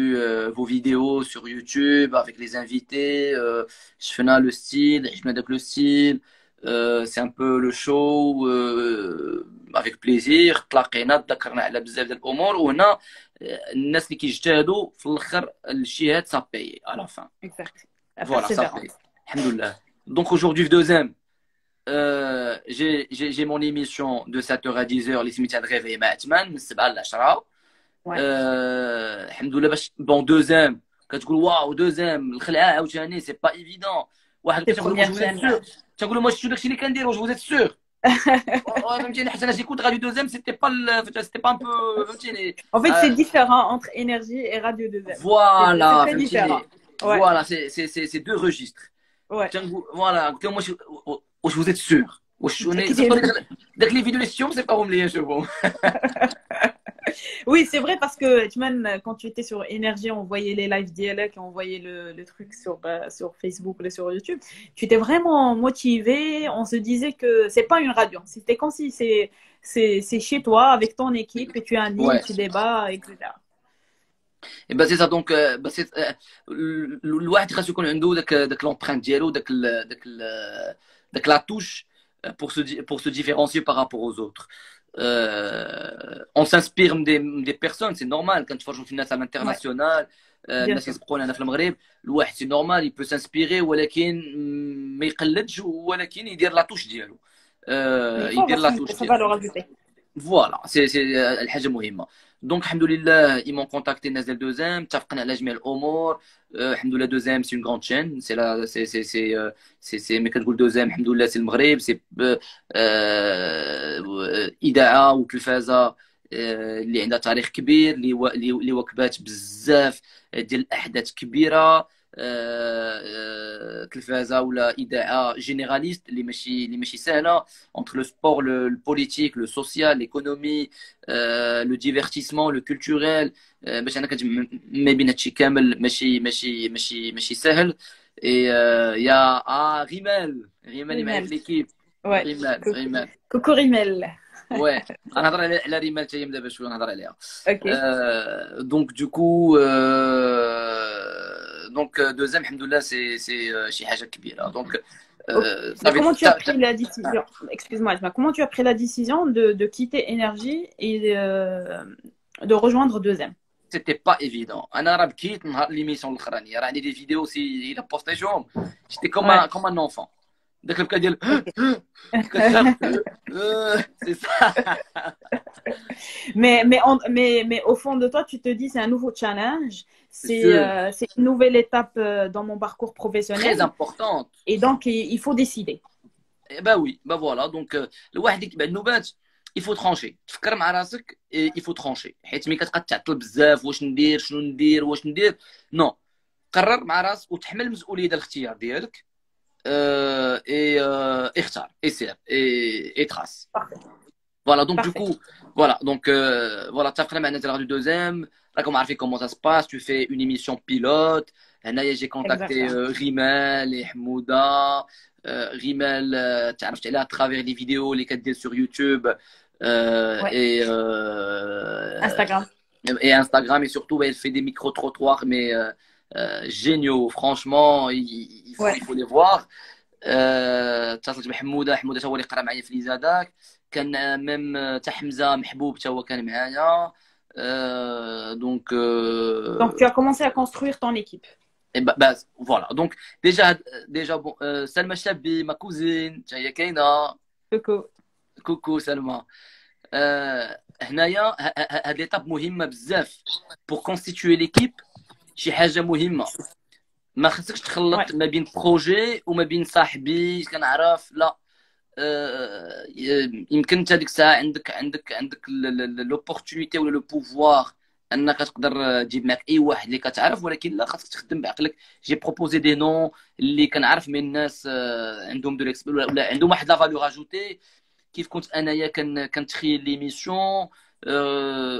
vos vidéos sur YouTube avec les invités. Je fais là le style, je mets le style. C'est un peu le show avec plaisir. تلاقينا تذكرنا على بزاف ديال الامور وهنا الناس اللي كيجتهدوا في الاخر الشيء هذا صافي à la fin. Exact. La Voilà, ça persévérance. fait. Alhamdoulilah. Donc aujourd'hui, deuxième, j'ai mon émission de 7h à 10h, les cimetières de réveil مع عثمان من 7 ل 10. Ouais. الحمد لله باش بون دوزيام كتقول واو دوزيام الخلعه عاوتاني سي با ايفيدون واحد Tes كتقول واش premières فوزيت chaînes là. سور تقول له واش شنو داكشي اللي كندير واش فوزيت سور فهمتيني حتى انا جيكوت راديو دوزيام سيتي با ان بو فهمتيني En fait, c'est différent entre énergie et radio 2M. C'est فوالا très différent. فهمتيني Ouais. فوالا سي دو ريجستر Ouais. تنقول فوالا قلت لهم واش فوزيت سور واش متأكدين. صيفطوا لي داك لي فيديو اللي شفتهم صيفطوهم ليا شوفهم Oui, c'est vrai parce que Edman, quand tu étais sur Énergie, on voyait les lives dialogues, on voyait le truc sur Facebook ou sur YouTube. Tu étais vraiment motivé. On se disait que c'est pas une radio. C'était comme si c'est chez toi avec ton équipe et tu animes, Ouais. tu débats, etc. Et ben c'est ça donc bah c'est الواحد خاصو يكون عنده داك l'empreinte ديالو داك la touche pour se différencier par rapport aux autres. On s'inspire des personnes, c'est normal quand تفرجوا في الناس على الانترناسيونال الناس يسبقون هنا في المغرب الواحد سي نورمال يبو سانسبيري ولكن ما يقلدش ولكن يدير لا توش ديالو يدير لا توش ديالو فوالا سي الحاجه مهمه دونك الحمد لله ils m'ont contacté الناس ديال دوزام اتفقنا على جميع الامور الحمد لله دوزام سي اون غراند شين سي لا سي ملي كتقول دوزام الحمد لله سي المغرب سي اذاعه وتلفازه اللي عندها تاريخ كبير اللي وكبات بزاف ديال الاحداث كبيره تلفازه ولا اذاعه جينيراليست اللي ماشي سهله entre le sport le politique le social l'économie le divertissement le culturel باش انا كتجمع ما بين هادشي كامل ماشي سهل et يا ريمال اللي معايا في ليكيب ريمال كوكو ريمال ouais انا نهضر على ريمال حتى هي من دابا شويه نهضر عليها اوكي donc du coup donc دوزيام الحمد لله سي شي حاجه كبيره دونك Ok. Ça Mais veut- comment tu as pris la décision? Excuse-moi, Asma, comment tu as pris la décision de quitter Énergie et de rejoindre Deuxième? c'était pas évident. انا راه بكيت نهار ليميسيون الاخرانيه راه عندي دي فيديو سي الى بوستيجهم j'étais Ouais, comme un enfant داك البكا ديال ok. كتخاف سي سا Mais au fond de toi, tu te dis, c'est un nouveau challenge, sûr c'est une nouvelle étape dans mon parcours très professionnel, importante. et donc il faut décider. Eh ben oui, ben voilà. Donc, الواحد اللي كيبان النوبات il faut trancher. تفكر مع راسك il faut trancher. حيت ملي كتبقى تعطل بزاف واش ندير شنو ندير واش ندير نو قرر مع راسك وتحمل المسؤوليه ديال الاختيار ديالك اي اختار اي سير اي تراس. Parfait. Voilà, donc du Parfait. coup, voilà, tu as vraiment un intérêt du deuxième. Là, comme on comment ça se passe, tu fais une émission pilote. Là, j'ai contacté Exactement. Rimel et Hmouda. Rimel, tu as là à travers les vidéos, les 4D sur YouTube euh, Ouais. et, euh, Instagram. et Instagram. Et surtout, elle fait des micro-trottoirs, mais géniaux. Franchement, Ouais. il faut les voir. اتصلت بحموده حموده هو اللي قرا معايا في ليزاداك كان ميم تاع حمزه محبوب حتى هو كان معايا دونك Donc tu as commencé à construire ton équipe. bah, voilà donc déjà bon Salma Chabi ma cousine حتى هي كاينه Coucou. كوكو سلمى هنايا هاد ليتاب مهمه بزاف pour constituer l'équipe شي حاجه مهمه ما خصكش Ouais. تخلط ما بين بروجي وما بين صاحبي كنعرف لا يمكن انت ديك الساعه عندك لوبورتونيتي ولا لو بوفوار انك تقدر تجيب معك اي واحد اللي كتعرف ولكن لا خاصك تخدم بعقلك جي بروبوزي دي نون اللي كنعرف من الناس عندهم دو ولا عندهم واحد لا فالور اجوتي كيف كنت انايا كنتخيل ليميسيون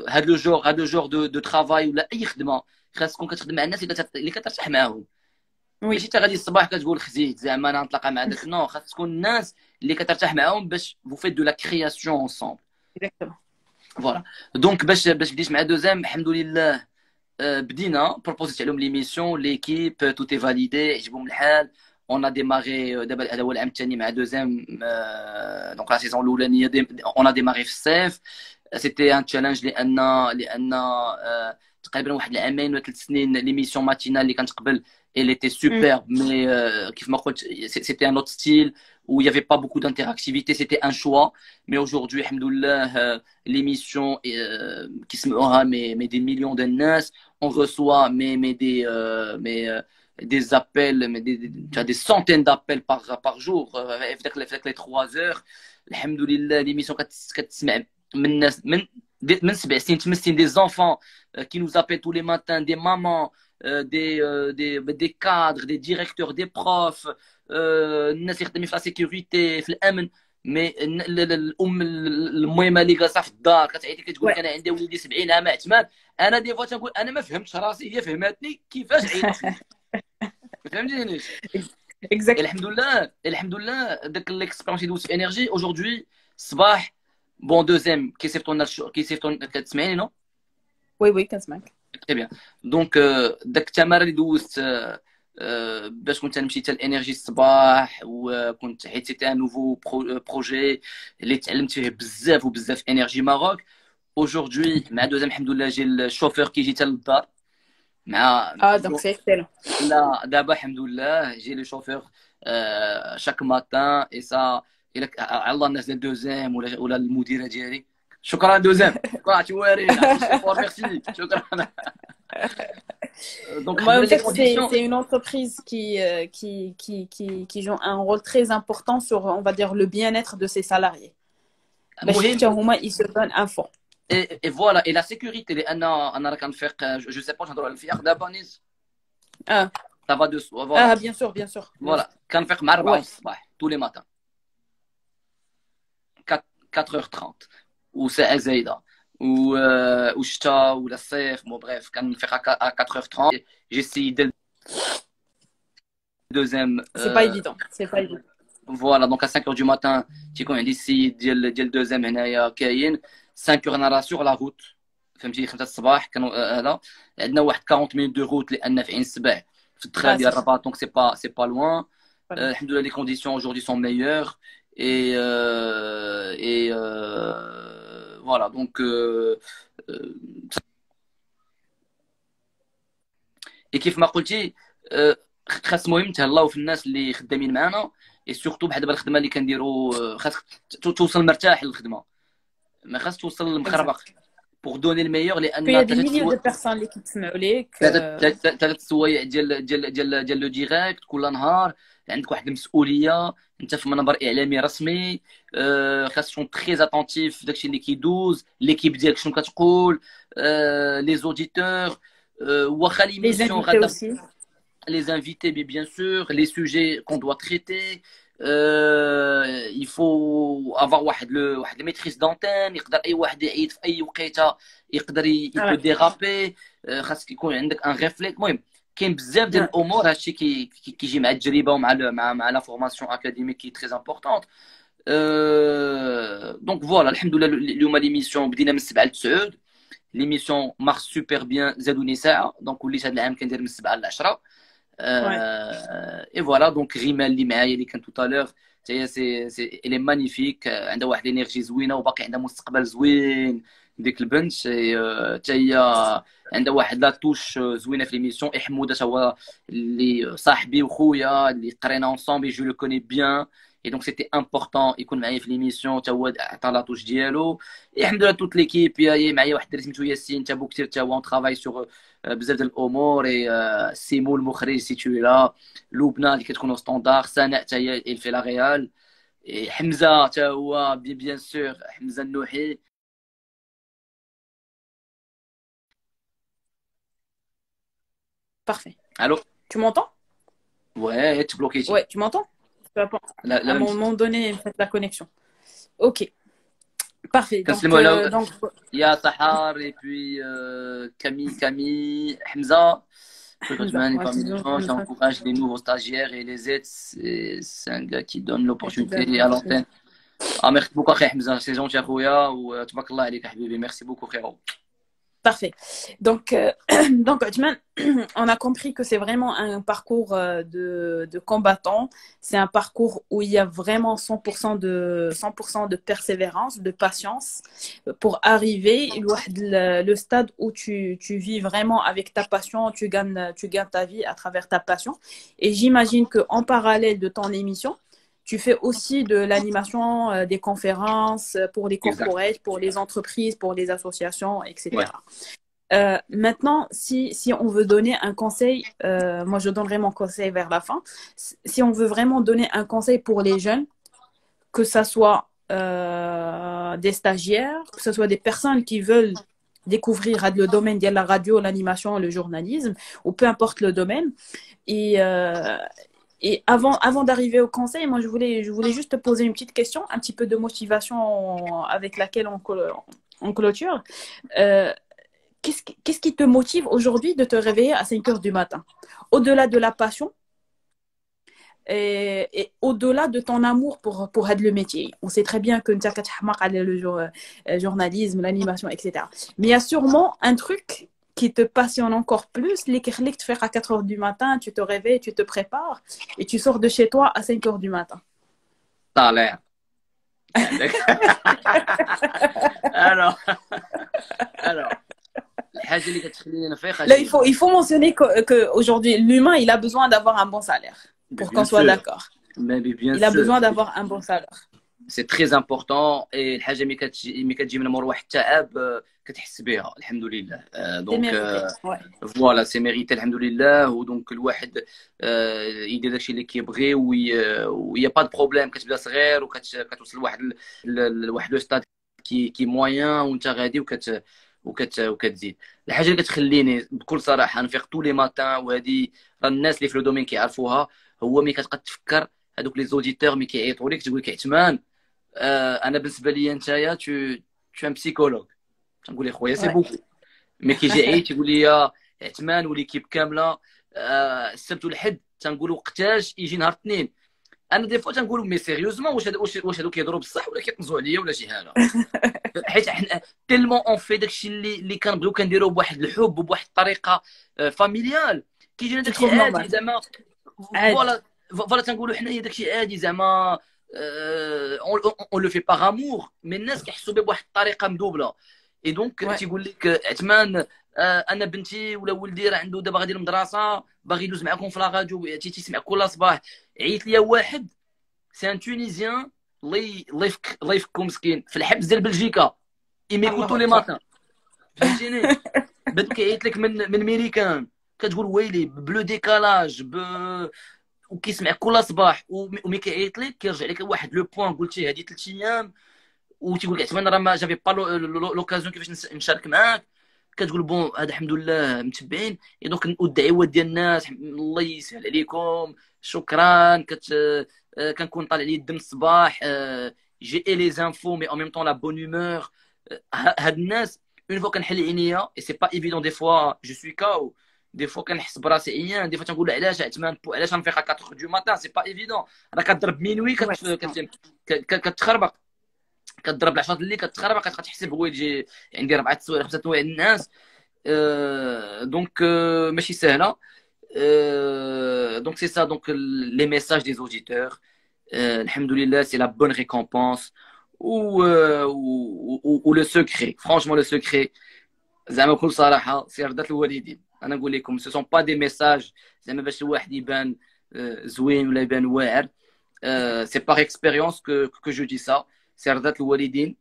هاد لو جور دو ترافاي ولا اي خدمه خاص تكون كتخدم مع الناس اللي كترتاح معاهم Oui. ماشي انت غادي الصباح كتقول خزيت زعما انا نتلاقى مع داك نو خاص تكون الناس اللي كترتاح معاهم باش فو فيت دو لا كرياسيون اونصومبل Exactement. فوالا دونك باش بديت مع دوزام الحمد لله بدينا بروبوزيت عليهم ليميسيون ليكيب تو تي فاليدي عجبهم الحال اون ا ديماري دابا هذا هو العام الثاني مع دوزام دونك لا سيزون الاولانيه اون ا ديماري في الصيف سيتي ان تشالنج لان تقريبا واحد العامين ولا 3 سنين ليميسيون ماتينال اللي كانت قبل elle était Mm. superbe mais كيف ما قلت c'était un autre style où il y avait pas beaucoup d'interactivité c'était un choix mais aujourd'hui alhamdoulilah l'émission qui se aura mais des millions de nas on reçoit des appels tu as des centaines d'appels par jour avec les 3 heures alhamdoulilah l'émission كتسمع من الناس من 7 سنين 8 سنين des enfants qui nous appellent tous les matins des mamans des cadres, des directeurs, des profs, الناس اللي خدامين في لا سيكوريتي في الامن مي الام المهمه اللي جالسه في الدار كتعيط كتقول لك Ouais. انا عندي وليدي 70 عام عثمان انا دي فوا تنقول انا ما فهمتش راسي هي فهمتني كيفاش عيطت لي ما فهمتينيش Exact. الحمد لله داك ليكسبيرونس اللي دوزت في انرجي اجوردي الصباح بون دوزيام كيصيفطوا كتسمعيني نو Oui, oui, 15 mac. تري بيان دونك داك التماره اللي دوزت باش كنت نمشي حتى الانرجي الصباح وكنت حيت سيتي ان نوفو بروجي اللي تعلمت فيه بزاف وبزاف انرجي ماروك اجوردي مع دوزام الحمد لله جي الشوفور كيجي حتى للدار مع Ah, donc c'est excellent. لا دابا الحمد لله جي لي شوفور شاك ماتان اي سا الا على الله الناس ديال دوزام ولا المديره ديالي شكرا دوزام شكرا عرفتي وارين ميرسي شكرا donc Moi, en les fait, conditions c'est une entreprise qui joue un rôle très important sur, on va dire, le bien-être de ses salariés. باش مهم حتى هما ils se donnent un fond. et voilà et la sécurité لان انا راه كنفيق جو سي با نهضروا على الفياق دابا نيز Ah, ça va de soi ah voilà bien sûr, bien sûr. voilà كنفيق مع 4 Ouais. الصباح tous les matins 4h30 وساعه زايده والشتاء ولا الصيف مو بريف كنفيق à 4h30 j'essaye de deuxième C'est pas évident. C'est pas évident. فوالا دونك 5h du matin تيكون عندي السيد ديال دوزيام هنايا كاين 5h انا راه سور لا روت فهمتي 5 الصباح كانوا هذا عندنا واحد 40 مينوت دو روت لان في عين السبع في الدخل ديال الرباط دونك سي با لوان Alhamdoulilah, les conditions aujourd'hui sont meilleures. Et, voilà, donc et كيف ما قلتي خاص المهم تهلاو في الناس اللي خدامين معانا. اي سورتو بحال دابا الخدمه اللي كنديروا خاصك توصل مرتاح للخدمه، ما خاص توصل مخربق بوغ دوني الميور. Il y a لان des milliers de personnes qui تسمعوا ليك. ثلاث سوايع ديال لو ديريكت كل نهار، عندك واحد المسؤوليه، انت في منبر اعلامي رسمي، خاص تكون تري اتونتيف داكشي اللي كيدوز، ليكيب ديالك شنو كتقول، لي زوديتور، واخا ليميسيون غادا les invités bien sûr, les sujets qu'on doit traiter. Il faut avoir واحد الميتريس d'antenne، يقدر اي واحد يعيط في اي وقيته، يقدر يبو ديرابي، خاصك يكون عندك ان ريفليك. المهم كاين بزاف ديال الامور، هادشي كيجي مع التجربه ومع لا فورماسيون اكاديميك كي تري امبورطونط. دونك فوالا الحمد لله اليوم ليميسيون بدينا من 7 ل 9، ليميسيون مارش سوبر بيان، زادوني ساعه دونك وليت هذا العام كندير من 7 ل 10. Et voilà, donc Rimel اللي معايا اللي كان tout à l'heure سي elle est magnifique، عندها واحد الانرجي زوينه وباقي عندها مستقبل زوين ديك البنت. حتى هي عندها واحد لا توش زوينه في ليميسيون. اي حموده هو اللي صاحبي وخويا اللي قرينا اونصومبل، جو لو كوني بيان، et donc c'était important يكون معايا في ليميسيون، حتى هو عطى لا توش ديالو. الحمد لله توت ليكيب، معايا واحد الدري سميتو ياسين تا بوكتير، تا هو اون ترافاي سور بزاف ديال الامور. سيمو المخرج سيتوي لا، لبنى اللي كتكون ستاندار، سناء حتى هي il fait la réal، حمزه حتى هو بيان سور، حمزه النوحي. Parfait. Allô? Tu m'entends? Ouais, tu bloqué. Ouais, tu m'entends? À un moment donné, faites la connexion. Ok. Parfait. Donc, il y a Sahar et puis Camille, Hamza. J'encourage les nouveaux stagiaires et les aides. C'est un gars qui donne l'opportunité à l'antenne. Ah, merci beaucoup, Hamza. C'est gentil, Khouya. Ou Tabarakallah alayk, Habibi. Merci beaucoup, frérot. Parfait. Donc, Ajman, on a compris que c'est vraiment un parcours de combattant. C'est un parcours où il y a vraiment 100% de persévérance, de patience pour arriver le stade où tu vis vraiment avec ta passion, tu gagnes ta vie à travers ta passion. Et j'imagine qu'en parallèle de ton émission, tu fais aussi de l'animation, des conférences pour les corporates, pour les entreprises, pour les associations, etc. Ouais. Maintenant, si on veut donner un conseil, moi je donnerai mon conseil vers la fin. Si on veut vraiment donner un conseil pour les jeunes, que ça soit des stagiaires, que ce soit des personnes qui veulent découvrir le domaine de la radio, l'animation, le journalisme, ou peu importe le domaine. Et avant d'arriver au conseil, moi, je voulais juste te poser une petite question, un petit peu de motivation avec laquelle on clôture. Qu'est-ce qui te motive aujourd'hui de te réveiller à 5 heures du matin? Au-delà de la passion et au-delà de ton amour pour le métier. On sait très bien que tu as le journalisme, l'animation, etc. Mais il y a sûrement un truc qui te passionne encore plus, les qui te faire à 4 heures du matin, tu te réveilles, tu te prépares et tu sors de chez toi à 5 heures du matin. Ça a l'air. alors. Là, il faut mentionner qu'aujourd'hui, l'humain, il a besoin d'avoir un bon salaire pour qu'on soit d'accord. Il a besoin d'avoir un bon salaire. C'est très important et الحاجه ملي كتجي من مور واحد التعب كتحس بها الحمد لله. دونك فوالا سي ميريتي الحمد لله. ودونك الواحد يدير داكشي اللي كيبغي ويا با دو بروبليم. كتبدا صغير وكتوصل لواحد لو ستاد كي موين وانت غادي وكتزيد. الحاجه اللي كتخليني بكل صراحه نفيق طول لي ماتان، وهذه الناس اللي في لو دومين كيعرفوها، هو ملي كتبقى تفكر هذوك لي زوديتور ملي كيعيطوا لك تقول لك عثمان انا بالنسبه لي نتايا تو ان بسيكولوج. تنقول لي خويا سي بوكو. ملي كيجي يعيط يقول لي عثمان وليكيب كامله السبت والحد، تنقول وقتاش يجي نهار الاثنين. انا دي فوا تنقول مي سيريوزمون واش هادو كيهضروا بصح ولا كيطنزوا عليا ولا شي حاجه. حيت حنا تيلمون اون في داكشي اللي كنبغيو كنديروه بواحد الحب وبواحد الطريقه فاميليال، كيجينا داكشي عادي زعما. فوالا تنقولوا حنايا داكشي عادي زعما اون لو في باغ امور، مي الناس كيحسوا به بواحد الطريقه مدوبله. اي دونك Ouais. تيقول لك عثمان انا بنتي ولا ولدي راه عنده دابا غادي للمدرسه، باغي يدوز معكم في لا راديو تيسمع كل صباح. عيط ليا واحد سي ان تونيزيان، الله يفكو مسكين في الحبس ديال بلجيكا، ايميكوتو الله لي أكبر. ماتان، فهمتيني؟ بعد كيعيط لك من ميريكان، كتقول ويلي بلو ديكالاج وكيسمع كل صباح، وملي كيعيط لك كيرجع لك واحد لو بوين قلتي هذه 3 ايام، وتيقول لك عثمان راه ما جافي با لوكازيون كيفاش نشارك معاك. كتقول بون هذا الحمد لله متبعين. دونك الدعوات ديال الناس الله يسهل عليكم، شكرا. كنكون طالع لي الدم الصباح، جي اي لي زانفو مي ان ميم طون لا بون هومور. هاد الناس اون فوا كنحل عينيا اي سي با ايفيدون، دي فوا جو سوي كاو، دي فوا كنحس براسي عيان، دي فوا تنقول علاش عثمان علاش غنفيق 4 دو ماتان، سي با ايفيدون. راه كضرب مينوي Ouais, c'est ça. كتخربق، كضرب العشرة اللي كتخربق، كتحسب هو يجي عندي 4 سوايع 5 سوايع الناس. دونك ماشي سهله. Donc c'est ça, donc les messages des auditeurs. Alhamdoulilah, c'est la bonne récompense ou le secret. Franchement, le secret, زعما بكل صراحه سي رضا الوالدين. انا نقول لكم ce sont pas des messages زعما باش الواحد يبان زوين ولا يبان واعر. C'est par expérience que je dis ça. C'est رضا الوالدين.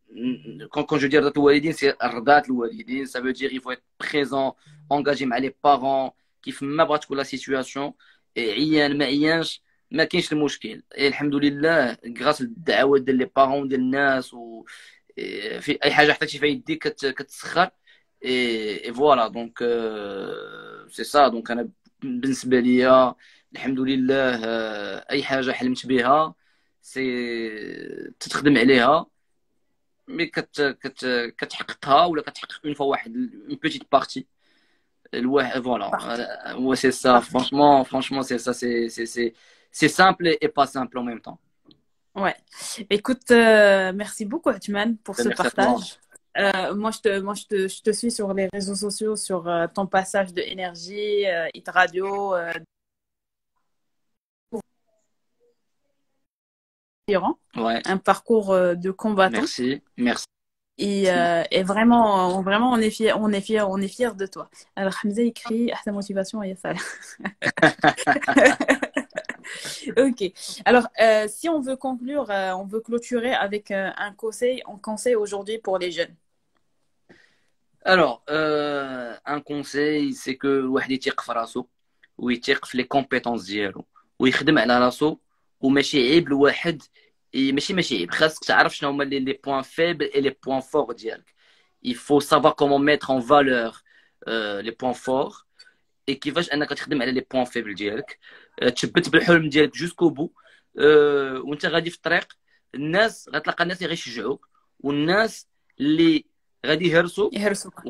Quand je dis رضا الوالدين, c'est رضا الوالدين. Ça veut dire il faut être présent, engagé مع les parents كيف ما بغات تكون لا سيتوياسيون. عيان ما عيانش ما كاينش المشكل. الحمد لله غراس الدعوات ديال لي بارون ديال الناس، و في اي حاجه حطيتي في يديك كتسخر. اي فوالا دونك سي سا. دونك انا بالنسبه ليا الحمد لله اي حاجه حلمت بها سي تتخدم عليها، مي كتحققها ولا كتحقق اون فوا واحد اون بيتيت بارتي الواحد. Parfait. فوالا هو سي سا. Parfait. فرانشمون سي سا. C'est simple et pas simple en même temps. Ouais. Écoute, merci beaucoup, Atman, pour ce Merci à toi. partage. Je te suis sur les réseaux sociaux, sur ton passage de énergie, Hit Radio, Iran, Ouais, un parcours de combattant. merci. Merci. Et vraiment, vraiment, on est fiers de toi. Alors, Hamza écrit, ah, sa motivation, il y a ça. Ok. Alors, si on veut conclure, on veut clôturer avec un conseil aujourd'hui pour les jeunes. Alors, un conseil, c'est que الواحد يثيق في راسو ويثيق في لي كومبيتونس ديالو ويخدم على راسو، وماشي عيب الواحد ماشي عيب، خاصك تعرف شنو هما لي بوين فيبل اي لي بوين فور ديالك. Il faut savoir comment mettre en valeur les points forts et كيفاش انك تخدم على لي بوين فيبل ديالك. تثبت بالحلم ديالك جوسكو بو. وانت غادي في الطريق الناس غتلقى الناس اللي غيشجعوك والناس اللي غادي يهرسوك، يهرسوك.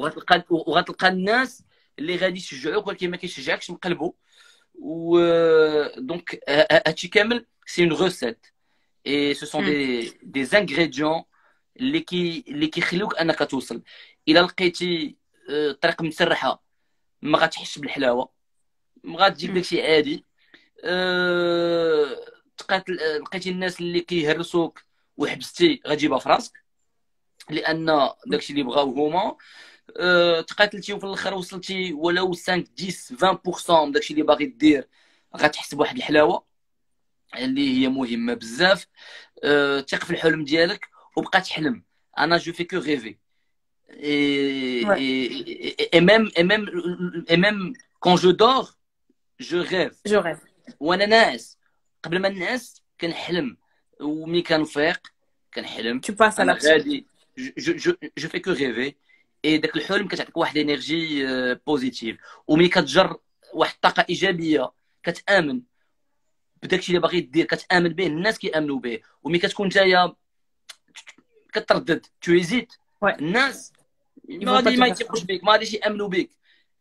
وغتلقى الناس اللي غادي يشجعوك ولكن ما كيشجعكش من قلبه. و دونك هادشي كامل سي اون غوسيت اي سو سون دي انغريديون اللي كيخليوك انك توصل. الا لقيتي الطريق مسرحه ما غاتحسش بالحلاوه، ما غاتجيك داكشي عادي. لقيتي الناس اللي كيهرسوك وحبستي غتجيبها في راسك، لان داكشي اللي بغاو هما. تقاتلتي وفي الاخر وصلتي ولو 5 10 20% داكشي اللي باغي دير، غتحس بواحد الحلاوه اللي هي مهمه بزاف. ثق في الحلم ديالك وبقى تحلم. انا جو في كو ريفي Ouais. et même quand je dors je rêve. Je rêve. وانا ناعس قبل ما نعس كنحلم، وملي كنفيق كنحلم. Tu passes à انا l'action. غادي جو في كو ريفي. اي داك الحلم كتعطيك واحد انرجي بوزيتيف، وملي كتجر واحد الطاقه ايجابيه كتامن بداكشي اللي باغي دير، كتامن به الناس كيامنوا به. وملي كتكون نتايا كتردد تو هيزيت، Ouais. الناس Ils ما vont pas غادي te ما faire يثقوش ça. بك، ما غاديش يامنوا بك.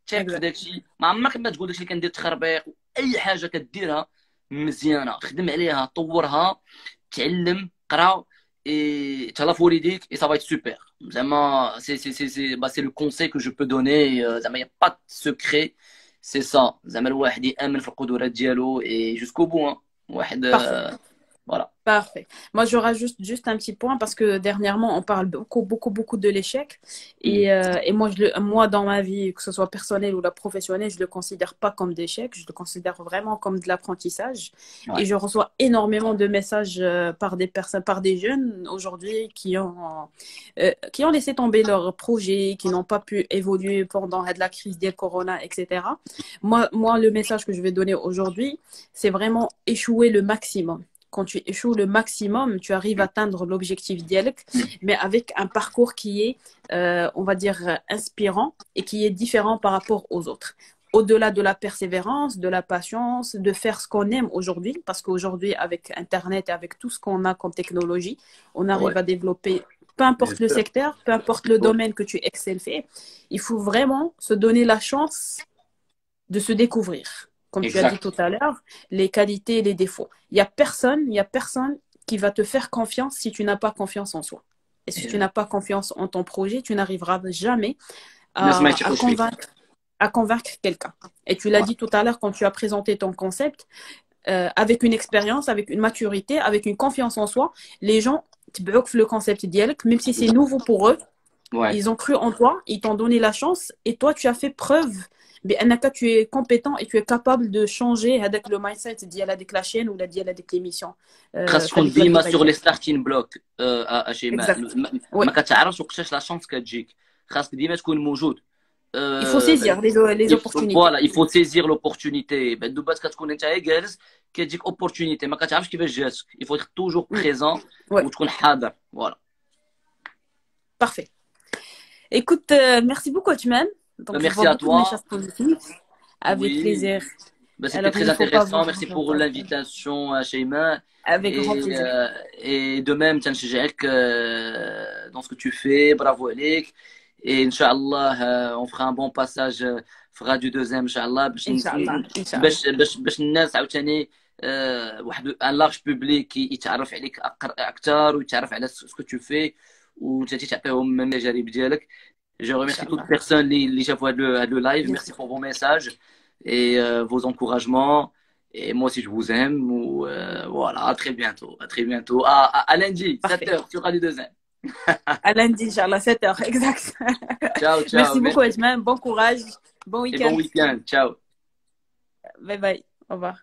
ثق في Exact. داكشي. ما عمرك ما تقول داكشي اللي كندير تخربيق. اي حاجه كديرها مزيانه خدم عليها، طورها، تعلم، قرا، تهلا في والديك اي سافا سوبر. زعما سي لو كونساي كو جو بو دوني. زعما يا با سكري، سي سا. زعما الواحد يامن في القدرات ديالو اي جوسكو بو. واحد Parfait. voilà. Parfait. Moi, je rajoute juste un petit point parce que dernièrement, on parle beaucoup de l'échec. Mhm. Et moi, moi, dans ma vie, que ce soit personnelle ou la professionnelle, je le considère pas comme d'échec. Je le considère vraiment comme de l'apprentissage. Ouais. Et je reçois énormément de messages par des personnes, par des jeunes aujourd'hui qui ont laissé tomber leur projet, qui n'ont pas pu évoluer pendant la crise du corona, etc. Moi, le message que je vais donner aujourd'hui, c'est vraiment échouer le maximum. Quand tu échoues le maximum, tu arrives à atteindre l'objectif dialogue, mais avec un parcours qui est, on va dire, inspirant et qui est différent par rapport aux autres. Au-delà de la persévérance, de la patience, de faire ce qu'on aime aujourd'hui, parce qu'aujourd'hui, avec Internet et avec tout ce qu'on a comme technologie, on Ouais, arrive à développer, peu bien importe le sûr. secteur, peu importe le Ouais, domaine que tu excelles fait, il faut vraiment se donner la chance de se découvrir. Comme tu as dit exact. tout à l'heure, les qualités et les défauts. Il y a personne qui va te faire confiance si tu n'as pas confiance en soi. Et si tu Et, n'as pas confiance en ton projet, tu n'arriveras jamais الناس ما à يثقوش فيك. convaincre, à convaincre quelqu'un. Et tu l'as Ouais. dit tout à l'heure quand tu as présenté ton concept, avec une expérience, avec une maturité, avec une confiance en soi, les gens te bloquent le concept idéal, même si c'est nouveau pour eux, Ouais. ils ont cru en toi, ils t'ont donné la chance et toi, tu as fait preuve بأنك tu es compétent et tu es capable de changer هذاك le mindset ديال هذيك la chaîne ولا ديال هذيك l'émission خاص في تكون هذيك la ديما durée سور لي ديالك. ستارتين بلوك شيماء. Exact. ما Oui. كتعرفش وقتاش لا شانس كتجيك. خاصك ديما تكون موجود. Il faut saisir les opportunités. فوالا يفو سيزير لوبورتونيتي. بعد دوبات كتكون انت جالس كتجيك اوبورتونيتي ما كتعرفش كيفاش جاتك. يفو توجور Mm. بريزون Ouais. وتكون حاضر. فوالا. Parfait. Écoute, merci beaucoup, Otman. Donc, je Merci vois à beaucoup de messages toi. positifs. Avec Oui. plaisir. Ben, c'était Alors, il très ne faut pas intéressant. voir. Merci pour l'invitation, Sheima. Avec grand plaisir. Et de même, تنشجعك dans ce que tu fais. Bravo عليك. Et Inch'Allah, on fera un bon passage في Radio 2M, Inch'Allah, Inch'Allah. Inch'Allah. باش الناس عاوتاني واحد ان لارج بوبليك يتعرف عليك اكثر ويتعرف على سكو تو في وانت تعطيهم من التجارب ديالك. Je remercie toutes les Inch'Allah. personnes qui ont le live. Merci pour vos messages et vos encouragements. Et moi aussi, je vous aime. Voilà, à très bientôt. À très bientôt. À lundi, Parfait. 7h sur Radio 2. À lundi, Inch'Allah, 7h. Exact. Ciao, ciao. Merci beaucoup, Merci. Edmond. Bon courage. Bon Et bon week-end. week-end. Ciao. Bye bye. Au revoir.